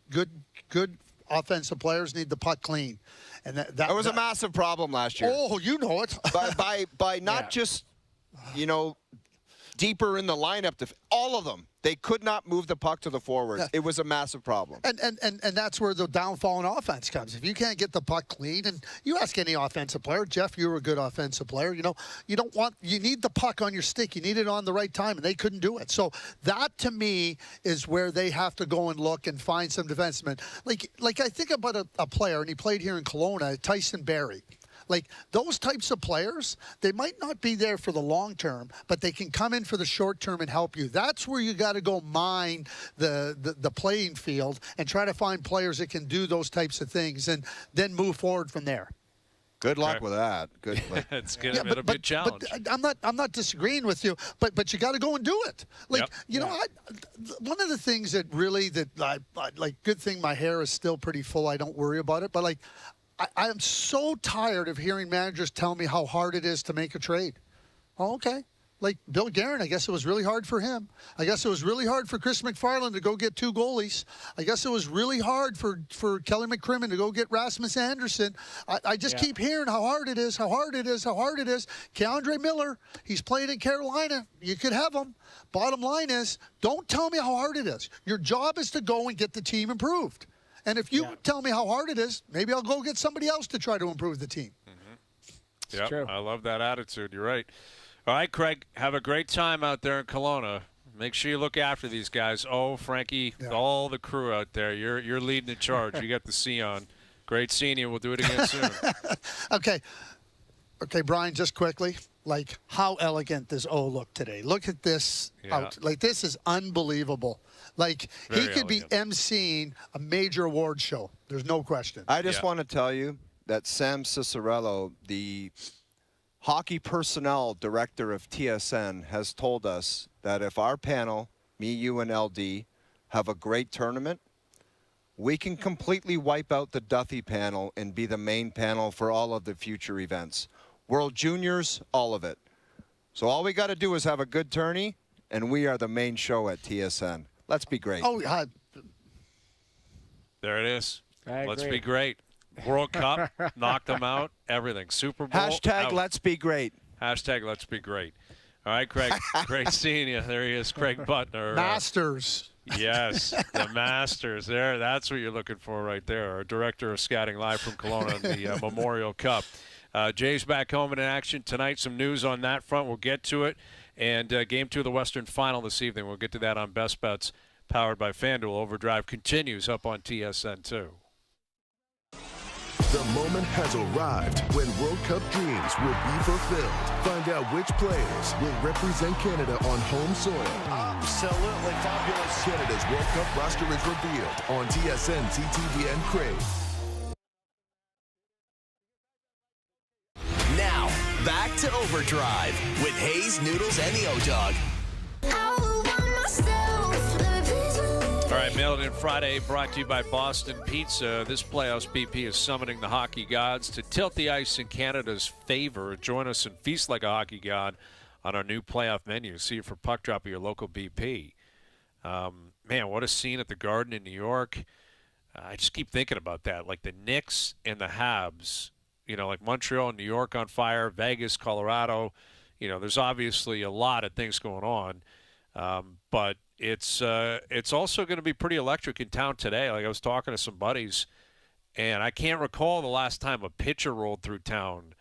offensive players need the puck clean. And that was a massive problem last year. Oh, you know it. by not just, deeper in the lineup, all of them. They could not move the puck to the forwards. Yeah. It was a massive problem. And that's where the downfall in offense comes. If you can't get the puck clean, and you ask any offensive player, Jeff, you were a good offensive player, you need the puck on your stick. You need it on the right time, and they couldn't do it. So that, to me, is where they have to go and look and find some defensemen. Like I think about a player, and he played here in Kelowna, Tyson Barrie. Like, those types of players, they might not be there for the long term, but they can come in for the short term and help you. That's where you got to go mine the playing field and try to find players that can do those types of things and then move forward from there. Good luck with that. Good. It's it'll be a challenge. But I'm not disagreeing with you, but you got to go and do it. Like, one of the things that really good thing my hair is still pretty full. I don't worry about it, but I am so tired of hearing managers tell me how hard it is to make a trade. Oh, okay. Like Bill Guerin, I guess it was really hard for him. I guess it was really hard for Chris McFarland to go get 2 goalies. I guess it was really hard for Kelly McCrimmon to go get Rasmus Anderson. I just keep hearing how hard it is, how hard it is, how hard it is. Keandre Miller, he's played in Carolina. You could have him. Bottom line is, don't tell me how hard it is. Your job is to go and get the team improved. And if you tell me how hard it is, maybe I'll go get somebody else to try to improve the team. Mm-hmm. Yeah, I love that attitude. You're right. All right, Craig, have a great time out there in Kelowna. Make sure you look after these guys. Oh, Frankie, all the crew out there, you're leading the charge. You got the C on. Great seeing you. We'll do it again soon. Okay, Brian, just quickly. Like, how elegant does O look today? Look at this. Like, this is unbelievable. Like, he could be emceeing a major award show. There's no question. I just want to tell you that Sam Cicerello, the hockey personnel director of TSN, has told us that if our panel, me, you, and LD, have a great tournament, we can completely wipe out the Duthie panel and be the main panel for all of the future events. World Juniors, all of it. So all we got to do is have a good tourney, and we are the main show at TSN. Let's be great. Oh, There it is. Let's agree. be great. World Cup, knocked them out, everything. Super Bowl. Hashtag out. let's be great. Hashtag let's be great. All right, Craig. Great seeing you. There he is, Craig Butner. Masters. Yes, the Masters. That's what you're looking for right there. Our director of scouting live from Kelowna on the Memorial Cup. Jay's back home in action tonight. Some news on that front. We'll get to it. And Game 2 of the Western Final this evening. We'll get to that on Best Bets, powered by FanDuel. OverDrive continues up on TSN 2. The moment has arrived when World Cup dreams will be fulfilled. Find out which players will represent Canada on home soil. Absolutely fabulous. Canada's World Cup roster is revealed on TSN, TTV, and Crave. Now, back to OverDrive with Hayes, Noodles, and the O-Dog. All right, Mail It In Friday brought to you by Boston Pizza. This playoffs, BP is summoning the hockey gods to tilt the ice in Canada's favor. Join us and feast like a hockey god on our new playoff menu. See you for puck drop at your local BP. Man, what a scene at the Garden in New York. I just keep thinking about that. Like the Knicks and the Habs, like Montreal and New York on fire, Vegas, Colorado. There's obviously a lot of things going on. But it's also going to be pretty electric in town today. Like I was talking to some buddies, and I can't recall the last time a pitcher rolled through town,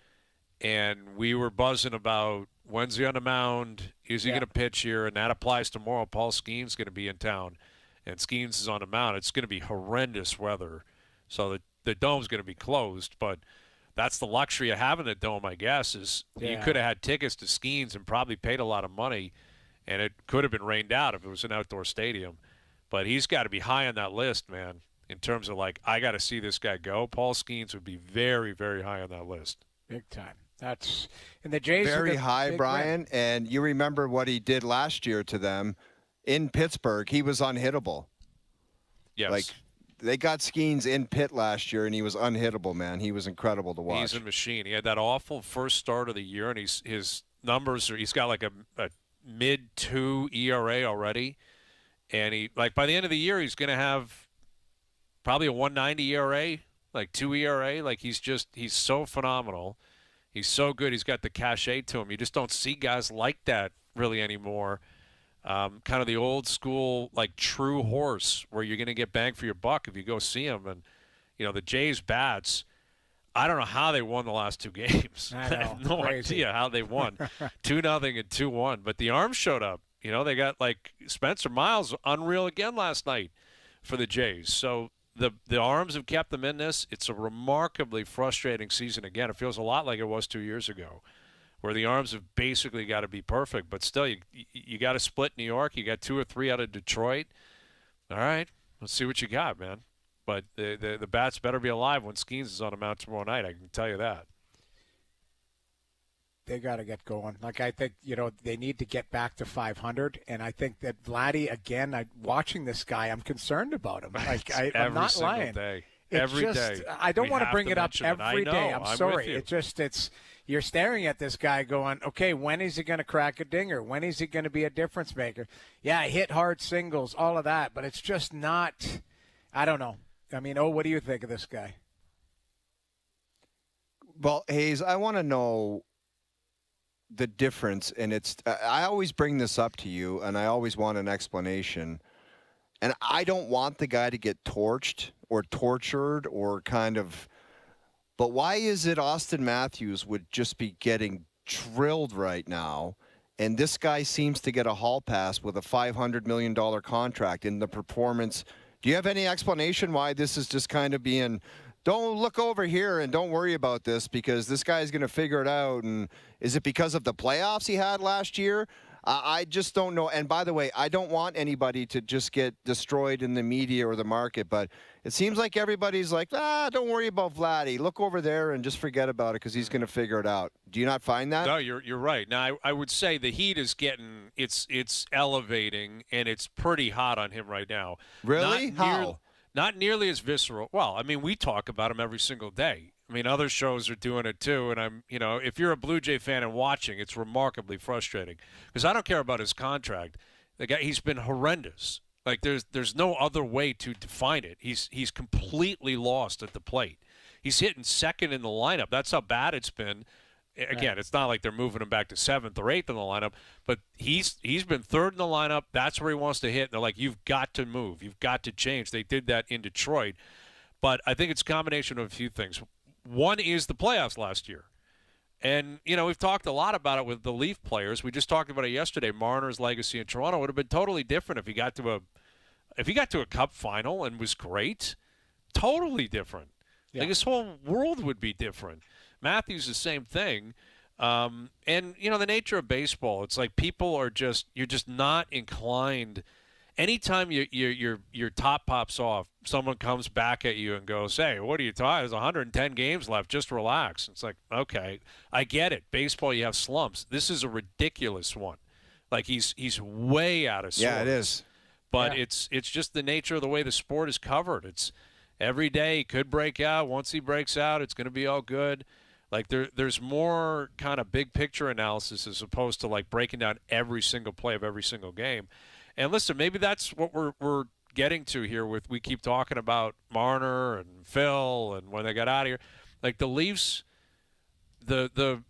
and we were buzzing about when's he on the mound, is he going to pitch here, and that applies tomorrow. Paul Skeens going to be in town, and Skeens is on the mound. It's going to be horrendous weather, so the dome's going to be closed, but that's the luxury of having a dome, I guess, is you could have had tickets to Skeens and probably paid a lot of money, and it could have been rained out if it was an outdoor stadium. But he's got to be high on that list, man, in terms of, I got to see this guy go. Paul Skeens would be very, very high on that list. Big time. And the Jays very high, Brian. Win. And you remember what he did last year to them in Pittsburgh. He was unhittable. Yes. They got Skeens in Pitt last year, and he was unhittable, man. He was incredible to watch. He's a machine. He had that awful first start of the year, and his numbers he's got like a mid-2 ERA already. And by the end of the year, he's going to have probably a 1.90 ERA, 2 ERA. He's so phenomenal. He's so good. He's got the cachet to him. You just don't see guys like that really anymore. Kind of the old school, true horse where you're going to get bang for your buck if you go see him. And, the Jays bats, I don't know how they won the last two games. I have no idea how they won. 2-0 and 2-1. But the arms showed up. They got Spencer Miles unreal again last night for the Jays. So the arms have kept them in this. It's a remarkably frustrating season again. It feels a lot like it was 2 years ago, where the arms have basically got to be perfect. But still, you got to split New York. You got 2 or 3 out of Detroit. All right, let's see what you got, man. But the bats better be alive when Skeens is on the mound tomorrow night. I can tell you that. They got to get going. I think, they need to get back to 500. And I think that Vladdy, again, watching this guy, I'm concerned about him. I'm not lying. Day. Every day. I don't want to bring it up every day. I'm sorry. It's you're staring at this guy going, okay, when is he going to crack a dinger? When is he going to be a difference maker? Yeah, hit hard singles, all of that. But it's just not, I don't know. I mean, what do you think of this guy? Well, Hayes, I want to know the difference, and I always bring this up to you, and I always want an explanation. And I don't want the guy to get torched or tortured or but why is it Austin Matthews would just be getting drilled right now, and this guy seems to get a hall pass with a $500 million contract in the performance? Do you have any explanation why this is just kind of being, don't look over here and don't worry about this because this guy's going to figure it out? And is it because of the playoffs he had last year? I just don't know. And by the way, I don't want anybody to just get destroyed in the media or the market, but it seems like everybody's like, don't worry about Vladdy. Look over there and just forget about it because he's going to figure it out. Do you not find that? No, you're right. Now, I would say the heat is getting, it's elevating, and it's pretty hot on him right now. Really? How? Not nearly as visceral. Well, I mean, we talk about him every single day. I mean, other shows are doing it too, and if you're a Blue Jay fan and watching, it's remarkably frustrating because I don't care about his contract. The guy, he's been horrendous. Like there's no other way to define it. He's completely lost at the plate. He's hitting second in the lineup. That's how bad it's been. Again, It's not like they're moving him back to 7th or 8th in the lineup, but he's been 3rd in the lineup. That's where he wants to hit. And they're like, you've got to move. You've got to change. They did that in Detroit. But I think it's a combination of a few things. One is the playoffs last year. And, we've talked a lot about it with the Leaf players. We just talked about it yesterday. Marner's legacy in Toronto would have been totally different if he got to a Cup final and was great. Totally different. Yeah. Like his whole world would be different. Matthews, the same thing. And, the nature of baseball, it's like people are you're just not inclined. Anytime your top pops off, someone comes back at you and goes, hey, what are you talking? There's 110 games left. Just relax. It's like, okay, I get it. Baseball, you have slumps. This is a ridiculous one. Like he's way out of sorts. Yeah, it is. But it's just the nature of the way the sport is covered. It's every day he could break out. Once he breaks out, it's going to be all good. Like there's more kind of big picture analysis as opposed to like breaking down every single play of every single game. And listen, maybe that's what we're getting to here with we keep talking about Marner and Phil and when they got out of here. Like the Leafs, the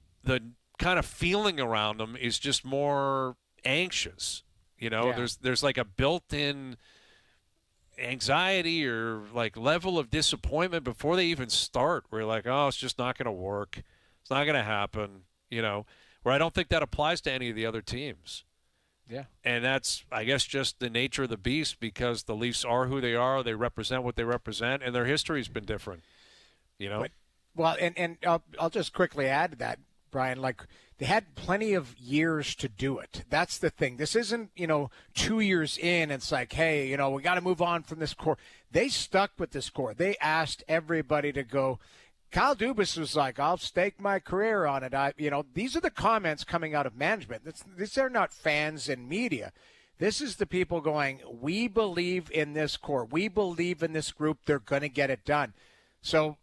kind of feeling around them is just more anxious. There's like a built-in anxiety or like level of disappointment before they even start where you're like, oh, it's just not going to work. It's not going to happen, where I don't think that applies to any of the other teams. Yeah. And that's, I guess, just the nature of the beast because the Leafs are who they are. They represent what they represent, and their history's been different, Well, and I'll just quickly add to that, Brian, like they had plenty of years to do it. That's the thing. This isn't, 2 years in. It's like, hey, we got to move on from this core. They stuck with this core. They asked everybody to go. Kyle Dubas was like, I'll stake my career on it. These are the comments coming out of management. These are not fans and media. This is the people going, we believe in this core. We believe in this group. They're going to get it done. So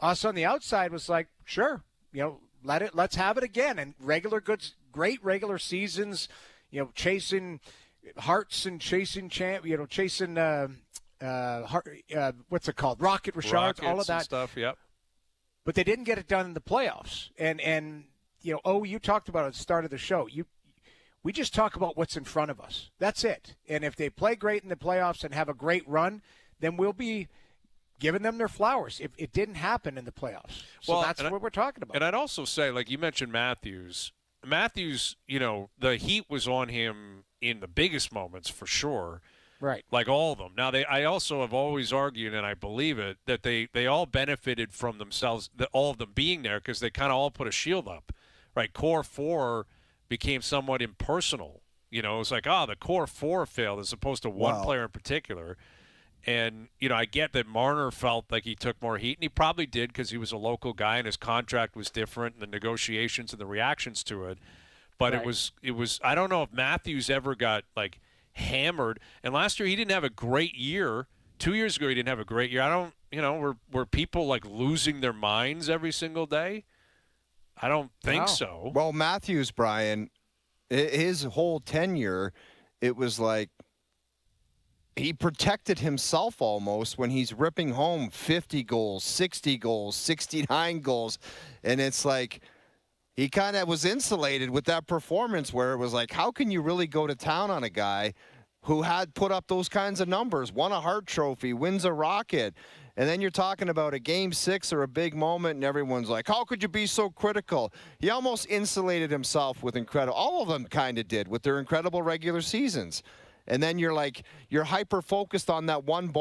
us on the outside was like, sure, let's have it again. And great regular seasons, chasing hearts and chasing what's it called? Rocket Richard, all of that stuff. Yep. But they didn't get it done in the playoffs. And you talked about at the start of the show. We just talk about what's in front of us. That's it. And if they play great in the playoffs and have a great run, then we'll be giving them their flowers. It didn't happen in the playoffs. So that's what we're talking about. And I'd also say, like you mentioned Matthews, the heat was on him in the biggest moments for sure. Right. Like all of them. Now, I also have always argued, and I believe it, that they all benefited from themselves, all of them being there, because they kind of all put a shield up. Right? Core 4 became somewhat impersonal. It was like, the core 4 failed as opposed to one player in particular. And, I get that Marner felt like he took more heat, and he probably did because he was a local guy and his contract was different and the negotiations and the reactions to it. But right. it was I don't know if Matthews ever got, like, hammered. And last year he didn't have a great year. 2 years ago he didn't have a great year. I don't, were people, like, losing their minds every single day? I don't think so. Well, Matthews, Brian, his whole tenure, it was like he protected himself almost when he's ripping home 50 goals, 60 goals, 69 goals. And it's like he kind of was insulated with that performance where it was like, how can you really go to town on a guy who had put up those kinds of numbers, won a Hart Trophy, wins a Rocket, and then you're talking about a Game 6 or a big moment, and everyone's like, how could you be so critical? He almost insulated himself with incredible – all of them kind of did with their incredible regular seasons. And then you're like – you're hyper-focused on that one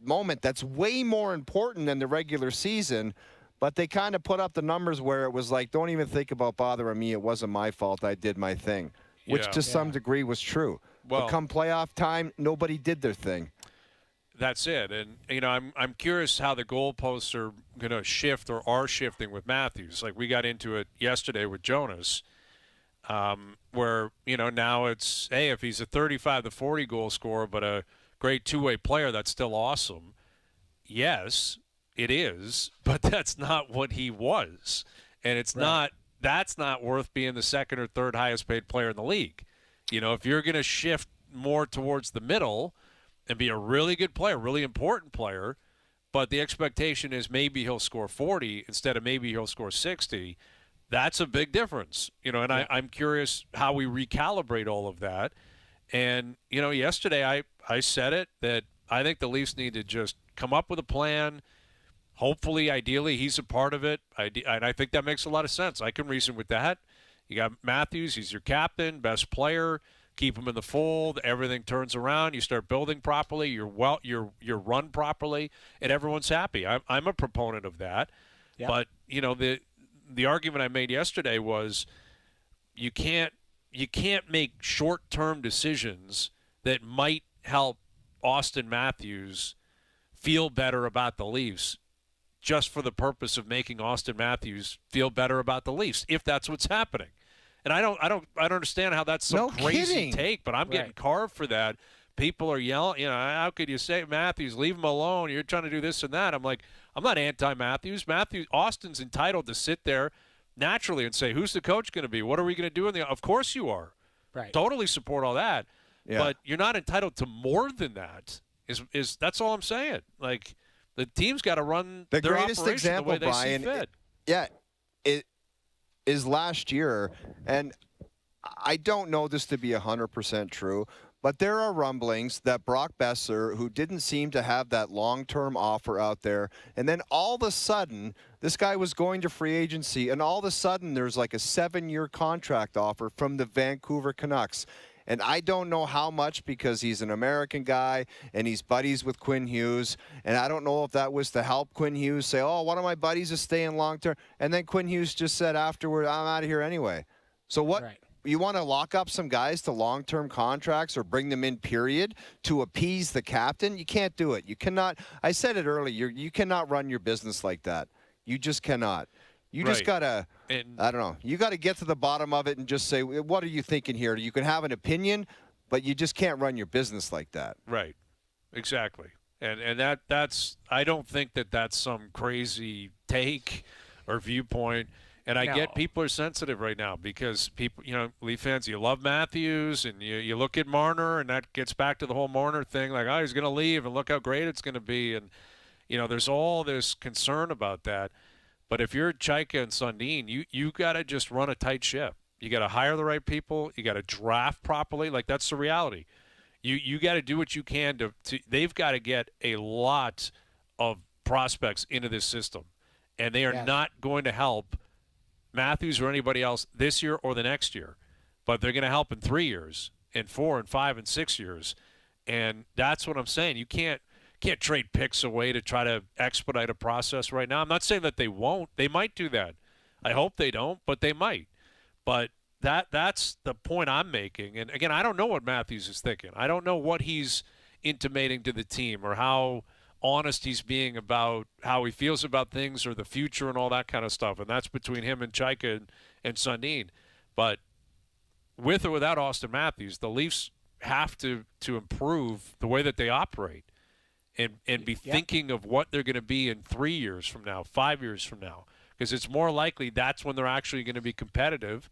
moment that's way more important than the regular season, but they kind of put up the numbers where it was like, don't even think about bothering me. It wasn't my fault. I did my thing, which to some degree was true. Well, but come playoff time, nobody did their thing. That's it. And, I'm curious how the goalposts are going to shift or are shifting with Matthews. Like we got into it yesterday with Jonas, where, now it's, hey, if he's a 35 to 40 goal scorer but a great two-way player, that's still awesome. Yes, it is, but that's not what he was. And it's not – that's not worth being the second or third highest paid player in the league. You know, if you're going to shift more towards the middle and be a really good player, really important player, but the expectation is maybe he'll score 40 instead of maybe he'll score 60, that's a big difference. You know, and I'm curious how we recalibrate all of that. And, you know, yesterday I said it, that I think the Leafs need to just come up with a plan. Hopefully, ideally, he's a part of it. And I think that makes a lot of sense. I can reason with that. You got Matthews. He's your captain, best player. Keep him in the fold. Everything turns around. You start building properly. You're run properly, and everyone's happy. I'm a proponent of that. Yeah. But, you know, the argument I made yesterday was you can't make short-term decisions that might help Austin Matthews feel better about the Leafs just for the purpose of making Austin Matthews feel better about the Leafs, if that's what's happening. And I don't understand how that's some crazy take, but I'm getting carved for that. People are yelling, you know, how could you say, Matthews, leave him alone, you're trying to do this and that. I'm like, I'm not anti-Matthews. Austin's entitled to sit there naturally and say, who's the coach going to be? What are we going to do? Of course you are. Right. Totally support all that. Yeah. But you're not entitled to more than that. Is that's all I'm saying. Like, the team's got to run the their greatest operation example, the way they Brian, see fit. It is last year, and I don't know this to be 100% true, but there are rumblings that Brock Besser, who didn't seem to have that long-term offer out there, and then all of a sudden, this guy was going to free agency, and all of a sudden there's like a 7-year contract offer from the Vancouver Canucks. And I don't know how much, because he's an American guy and he's buddies with Quinn Hughes. And I don't know if that was to help Quinn Hughes say, oh, one of my buddies is staying long-term. And then Quinn Hughes just said afterward, I'm out of here anyway. So what? Right. You want to lock up some guys to long-term contracts or bring them in, period, to appease the captain? You can't do it. You cannot. I said it earlier. You cannot run your business like that. You just cannot. You just got to, I don't know, you got to get to the bottom of it and just say, what are you thinking here? You can have an opinion, but you just can't run your business like that. Right. Exactly. And that's, I don't think that's some crazy take or viewpoint. And I get people are sensitive right now because people, you know, Leaf fans, you love Matthews and you look at Marner, and that gets back to the whole Marner thing, like, oh, he's going to leave and look how great it's going to be. And, you know, there's all this concern about that. But if you're Chaika and Sundin, you got to just run a tight ship. You got to hire the right people. You got to draft properly. Like, that's the reality. You got to do what you can to they've got to get a lot of prospects into this system. And they are not going to help Matthews or anybody else this year or the next year. But they're going to help in 3 years, and 4 and 5 and 6 years. And that's what I'm saying. You can't trade picks away to try to expedite a process right now. I'm not saying that they won't. They might do that. I hope they don't, but they might. But that's the point I'm making. And, again, I don't know what Matthews is thinking. I don't know what he's intimating to the team or how honest he's being about how he feels about things or the future and all that kind of stuff. And that's between him and Chaika and Sundin. But with or without Austin Matthews, the Leafs have to improve the way that they operate. And be thinking of what they're going to be in 3 years from now, 5 years from now, because it's more likely that's when they're actually going to be competitive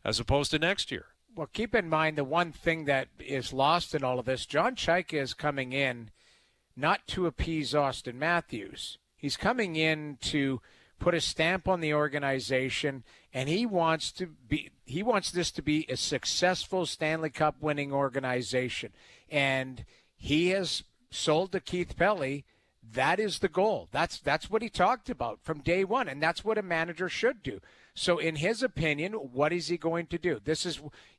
as opposed to next year. Well, keep in mind the one thing that is lost in all of this, John Chaika is coming in not to appease Austin Matthews. He's coming in to put a stamp on the organization, and he wants this to be a successful Stanley Cup winning organization. And he has sold to Keith Pelley, that is the goal. That's what he talked about from day one, and that's what a manager should do. So in his opinion, what is he going to do?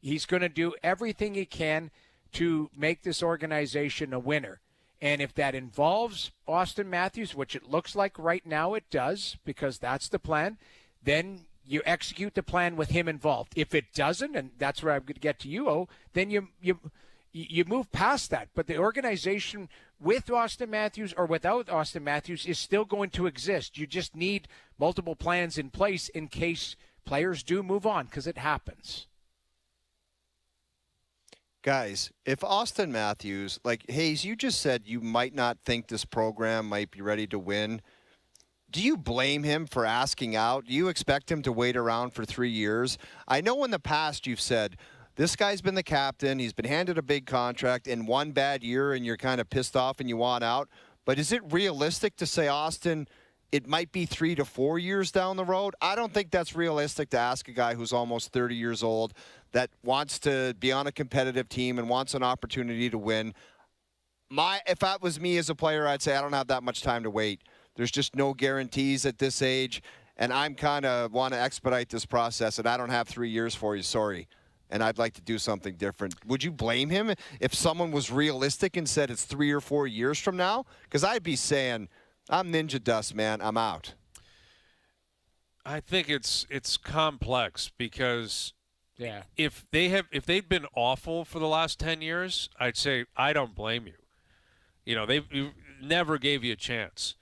He's going to do everything he can to make this organization a winner. And if that involves Austin Matthews, which it looks like right now it does, because that's the plan, then you execute the plan with him involved. If it doesn't, and that's where I'm going to get to you, then you move past that. But the organization with Austin Matthews or without Austin Matthews is still going to exist. You just need multiple plans in place in case players do move on, because it happens. Guys, if Austin Matthews, like Hayes, you just said you might not think this program might be ready to win. do you blame him for asking out? Do you expect him to wait around for 3 years? I know in the past you've said, this guy's been the captain. He's been handed a big contract in one bad year, and you're kind of pissed off and you want out. But is it realistic to say, Austin, it might be 3 to 4 years down the road? I don't think that's realistic to ask a guy who's almost 30 years old that wants to be on a competitive team and wants an opportunity to win. If that was me as a player, I'd say I don't have that much time to wait. There's just no guarantees at this age, and I'm kind of want to expedite this process, and I don't have 3 years for you. Sorry. And I'd like to do something different. Would you blame him if someone was realistic and said it's 3 or 4 years from now? Because I'd be saying, I'm ninja dust, man. I'm out. I think it's complex because yeah, if they've been awful for the last 10 years, I'd say I don't blame you. You know, they never gave you a chance.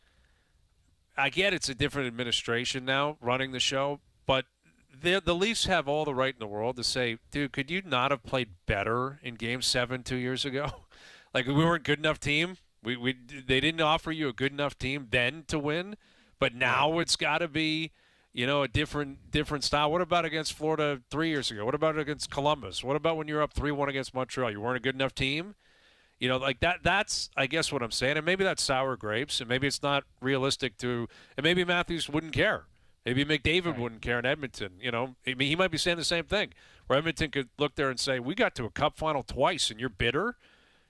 I get it's a different administration now running the show, but the Leafs have all the right in the world to say, dude, could you not have played better in Game 7 2 years ago? Like, we weren't a good enough team. They didn't offer you a good enough team then to win, but now it's got to be, you know, a different style. What about against Florida 3 years ago? What about against Columbus? What about when you were up 3-1 against Montreal? You weren't a good enough team? You know, like that's, I guess, what I'm saying. And maybe that's sour grapes, and maybe it's not realistic to – and maybe Matthews wouldn't care. Maybe McDavid wouldn't care in Edmonton. You know, I mean, he might be saying the same thing, where Edmonton could look there and say, we got to a cup final twice, and you're bitter?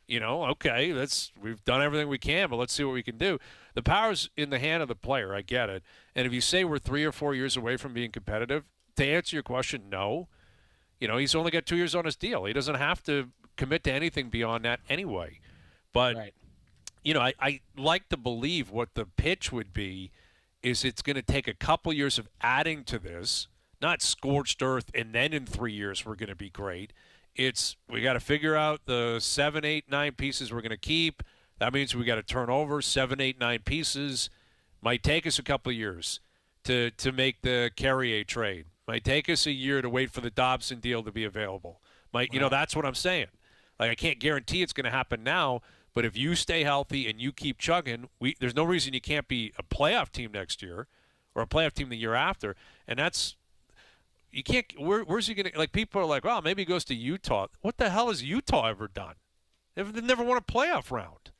You know, okay, we've done everything we can, but let's see what we can do. The power's in the hand of the player. I get it. And if you say we're 3 or 4 years away from being competitive, to answer your question, no. You know, he's only got 2 years on his deal. He doesn't have to commit to anything beyond that anyway. But, you know, I like to believe what the pitch would be is it's going to take a couple years of adding to this, not scorched earth, and then in 3 years we're going to be great. It's we got to figure out the 7, 8, 9 pieces we're going to keep. That means we got to turn over 7, 8, 9 pieces. Might take us a couple of years to make the Carrier trade. Might take us a year to wait for the Dobson deal to be available. You know, that's what I'm saying. Like, I can't guarantee it's going to happen now, but if you stay healthy and you keep chugging, there's no reason you can't be a playoff team next year or a playoff team the year after. And that's you can't. Where's he going to? Like, people are like, well, maybe he goes to Utah. What the hell has Utah ever done? They've never won a playoff round.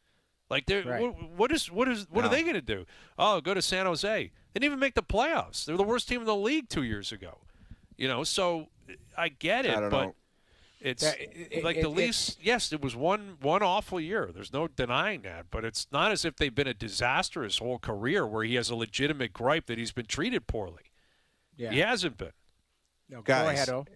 Like, what are they going to do? Oh, go to San Jose. They didn't even make the playoffs. They were the worst team in the league 2 years ago. You know, so I get it, but know. It's the Leafs. Yes, it was one awful year. There's no denying that. But it's not as if they've been a disaster his whole career where he has a legitimate gripe that he's been treated poorly. Yeah. He hasn't been. No, guys, go ahead, O.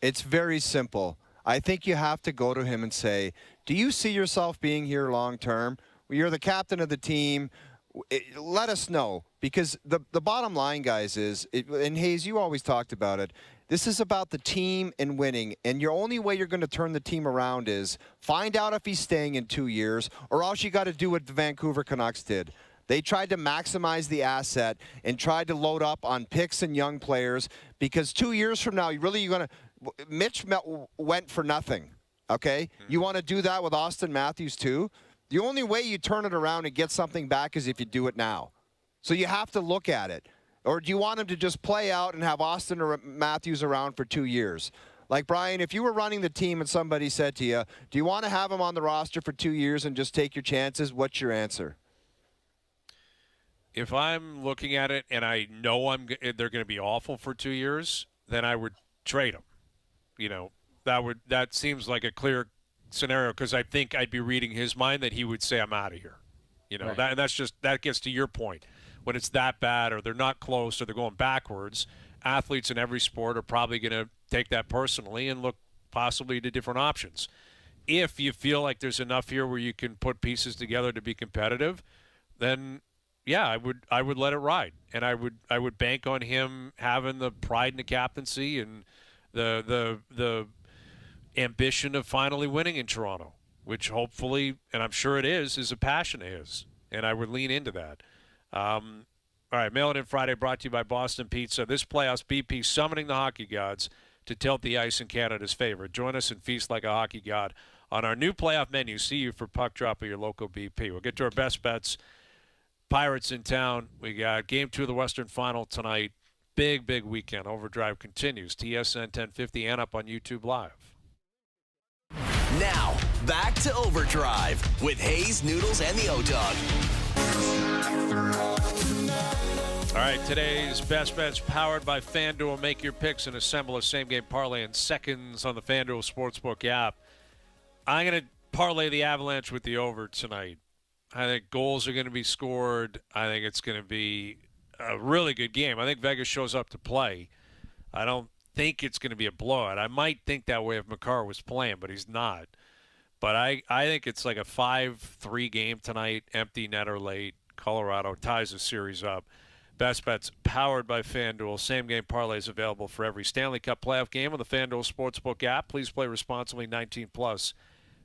It's very simple. I think you have to go to him and say, do you see yourself being here long term? You're the captain of the team. Let us know. Because the bottom line, guys, is, and Hayes, you always talked about it, this is about the team and winning. And your only way you're going to turn the team around is find out if he's staying in 2 years, or else you got to do what the Vancouver Canucks did. They tried to maximize the asset and tried to load up on picks and young players because 2 years from now, you're going to – Mitch went for nothing, okay? You want to do that with Austin Matthews too? The only way you turn it around and get something back is if you do it now. So you have to look at it. Or do you want him to just play out and have Austin or Matthews around for 2 years? Like, Brian, if you were running the team and somebody said to you, do you want to have him on the roster for 2 years and just take your chances? What's your answer? If I'm looking at it and I know they're going to be awful for 2 years, then I would trade them. You know, that seems like a clear scenario because I think I'd be reading his mind that he would say I'm out of here. You know, that gets to your point. When it's that bad or they're not close or they're going backwards, athletes in every sport are probably going to take that personally and look possibly to different options. If you feel like there's enough here where you can put pieces together to be competitive, then yeah, I would let it ride, and I would bank on him having the pride in the captaincy and the ambition of finally winning in Toronto, which hopefully, and I'm sure it is a passion of his, and I would lean into that. All right, Mail It In Friday brought to you by Boston Pizza. This playoffs, BP summoning the hockey gods to tilt the ice in Canada's favor. Join us and feast like a hockey god on our new playoff menu. See you for puck drop at your local BP. We'll get to our best bets Pirates in town. We got Game 2 of the Western Final tonight. Big, big weekend. OverDrive continues. TSN 1050 and up on YouTube Live. Now, back to OverDrive with Hayes, Noodles, and the O-Dog. All right, today's Best Bets powered by FanDuel. Make your picks and assemble a same-game parlay in seconds on the FanDuel Sportsbook app. I'm going to parlay the Avalanche with the over tonight. I think goals are going to be scored. I think it's going to be a really good game. I think Vegas shows up to play. I don't think it's going to be a blowout. I might think that way if Makar was playing, but he's not. But I think it's like a 5-3 game tonight, empty netter late. Colorado ties the series up. Best Bets powered by FanDuel. Same-game parlays available for every Stanley Cup playoff game on the FanDuel Sportsbook app. Please play responsibly, 18+,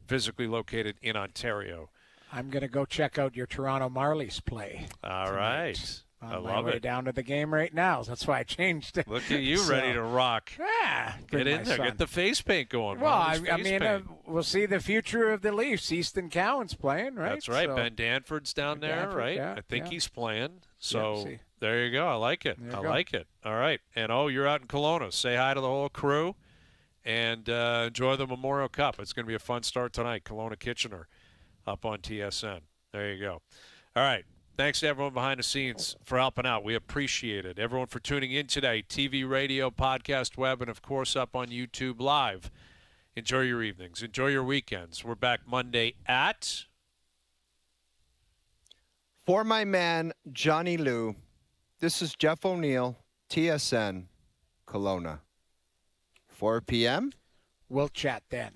physically located in Ontario. I'm going to go check out your Toronto Marlies play. All right. I On my love way it. down to the game right now. That's why I changed it. Look at you, ready to rock. Yeah, Get in there. son. Get the face paint going. Well, I Marlies face mean, paint. we'll see the future of the Leafs. Easton Cowan's playing, right? That's right. So, Ben Danford's down there, Danford, right? yeah, I think yeah. he's playing. So see. there you go. I like it. There I you go. like it. All right. And, you're out in Kelowna. Say hi to the whole crew and enjoy the Memorial Cup. It's going to be a fun start tonight. Kelowna-Kitchener up on TSN. There you go. All right. Thanks to everyone behind the scenes for helping out. We appreciate it. Everyone for tuning in today. TV, radio, podcast, web, and, of course, up on YouTube Live. Enjoy your evenings. Enjoy your weekends. We're back Monday at... For my man, Johnny Lou, this is Jeff O'Neill, TSN, Kelowna. 4 p.m. We'll chat then.